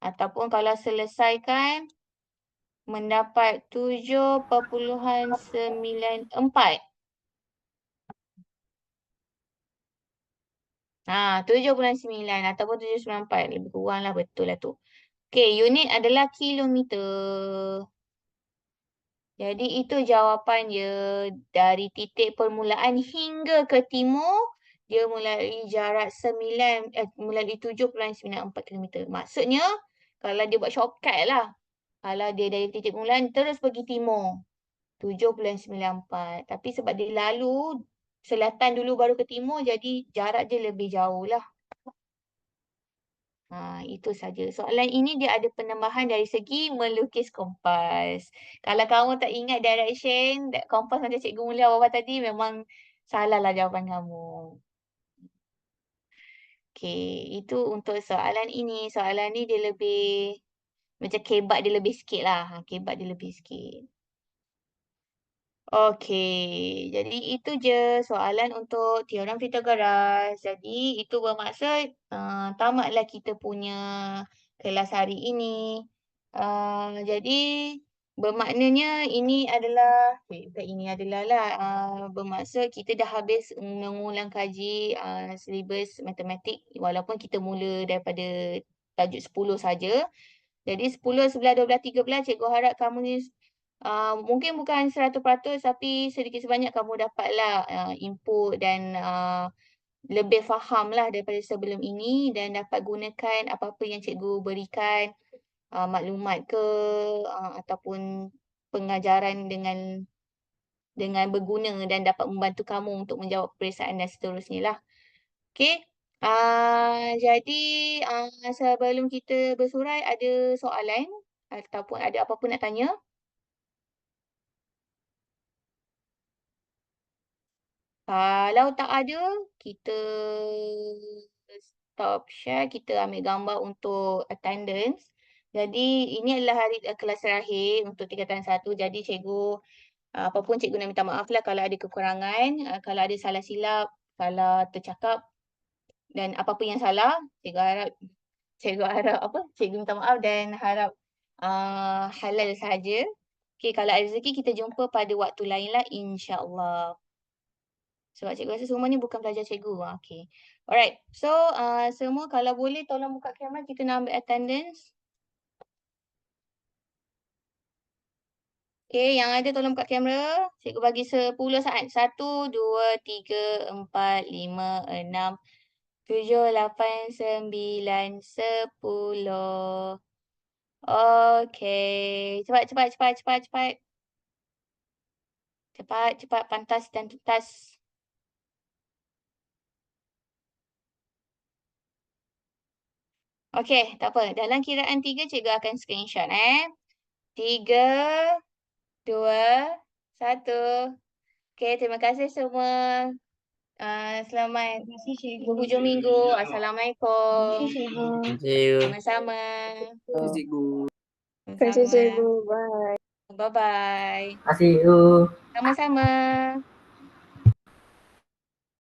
Ataupun kalau selesaikan mendapat 7.94. 7.9 ataupun 7.94. Lebih kurang lah, betul lah tu. Okey, unit adalah kilometer. Jadi itu jawapannya dari titik permulaan hingga ke timur dia melalui jarak melalui 7.94 km. Maksudnya kalau dia buat shortcut lah. Kalau dia dari titik permulaan terus pergi timur. 7.94. Tapi sebab dia lalu selatan dulu baru ke timur, jadi jarak dia lebih jauh lah. Itu saja. Soalan ini dia ada penambahan dari segi melukis kompas. Kalau kamu tak ingat direction, kompas macam cikgu mula awal tadi, memang salah lah jawapan kamu. Okay, itu untuk soalan ini. Soalan ni dia lebih, macam kebat dia lebih sikit lah. Kebat dia lebih sikit. Okey, jadi itu je soalan untuk teorem Pythagoras. Jadi itu bermaksud tamatlah kita punya kelas hari ini. Jadi bermaknanya ini adalah, bukan ini adalah lah, bermaksud kita dah habis mengulang kaji silibus matematik walaupun kita mula daripada tajuk 10 saja. Jadi 10, 11, 12, 13 cikgu harap kamu ni mungkin bukan 100% tapi sedikit sebanyak kamu dapatlah input dan lebih faham lah daripada sebelum ini dan dapat gunakan apa-apa yang cikgu berikan, maklumat ke ataupun pengajaran dengan berguna dan dapat membantu kamu untuk menjawab peperiksaan dan seterusnya lah. Okey. Jadi sebelum kita bersurai ada soalan ataupun ada apa-apa nak tanya? Kalau tak ada, kita stop share, kita ambil gambar untuk attendance. Jadi ini adalah hari kelas terakhir untuk tingkatan 1. Jadi cikgu, apa pun cikgu nak minta maaf lah kalau ada kekurangan, kalau ada salah silap, salah tercakap dan apa-apa yang salah, cikgu minta maaf dan harap halal saja. Okay, kalau ada rezeki kita jumpa pada waktu lain lah insya-Allah. Sebab cikgu rasa semua ni bukan pelajar cikgu. Okay. Alright. So, semua kalau boleh tolong buka kamera. Kita nak ambil attendance. Okay, yang ada tolong buka kamera. Cikgu bagi 10 saat. 1, 2, 3, 4, 5, 6, 7, 8, 9, 10. Okay. Cepat. Cepat. Pantas dan tuntas. Okay, tak apa. Dalam kiraan 3, cikgu akan screenshot. 3, 2, 1. Okay, terima kasih semua. Selamat berhujung minggu. Assalamualaikum. Sama-sama. Cikgu. Terima kasih, cikgu. Bye. Bye-bye. Terima kasih. Sama-sama.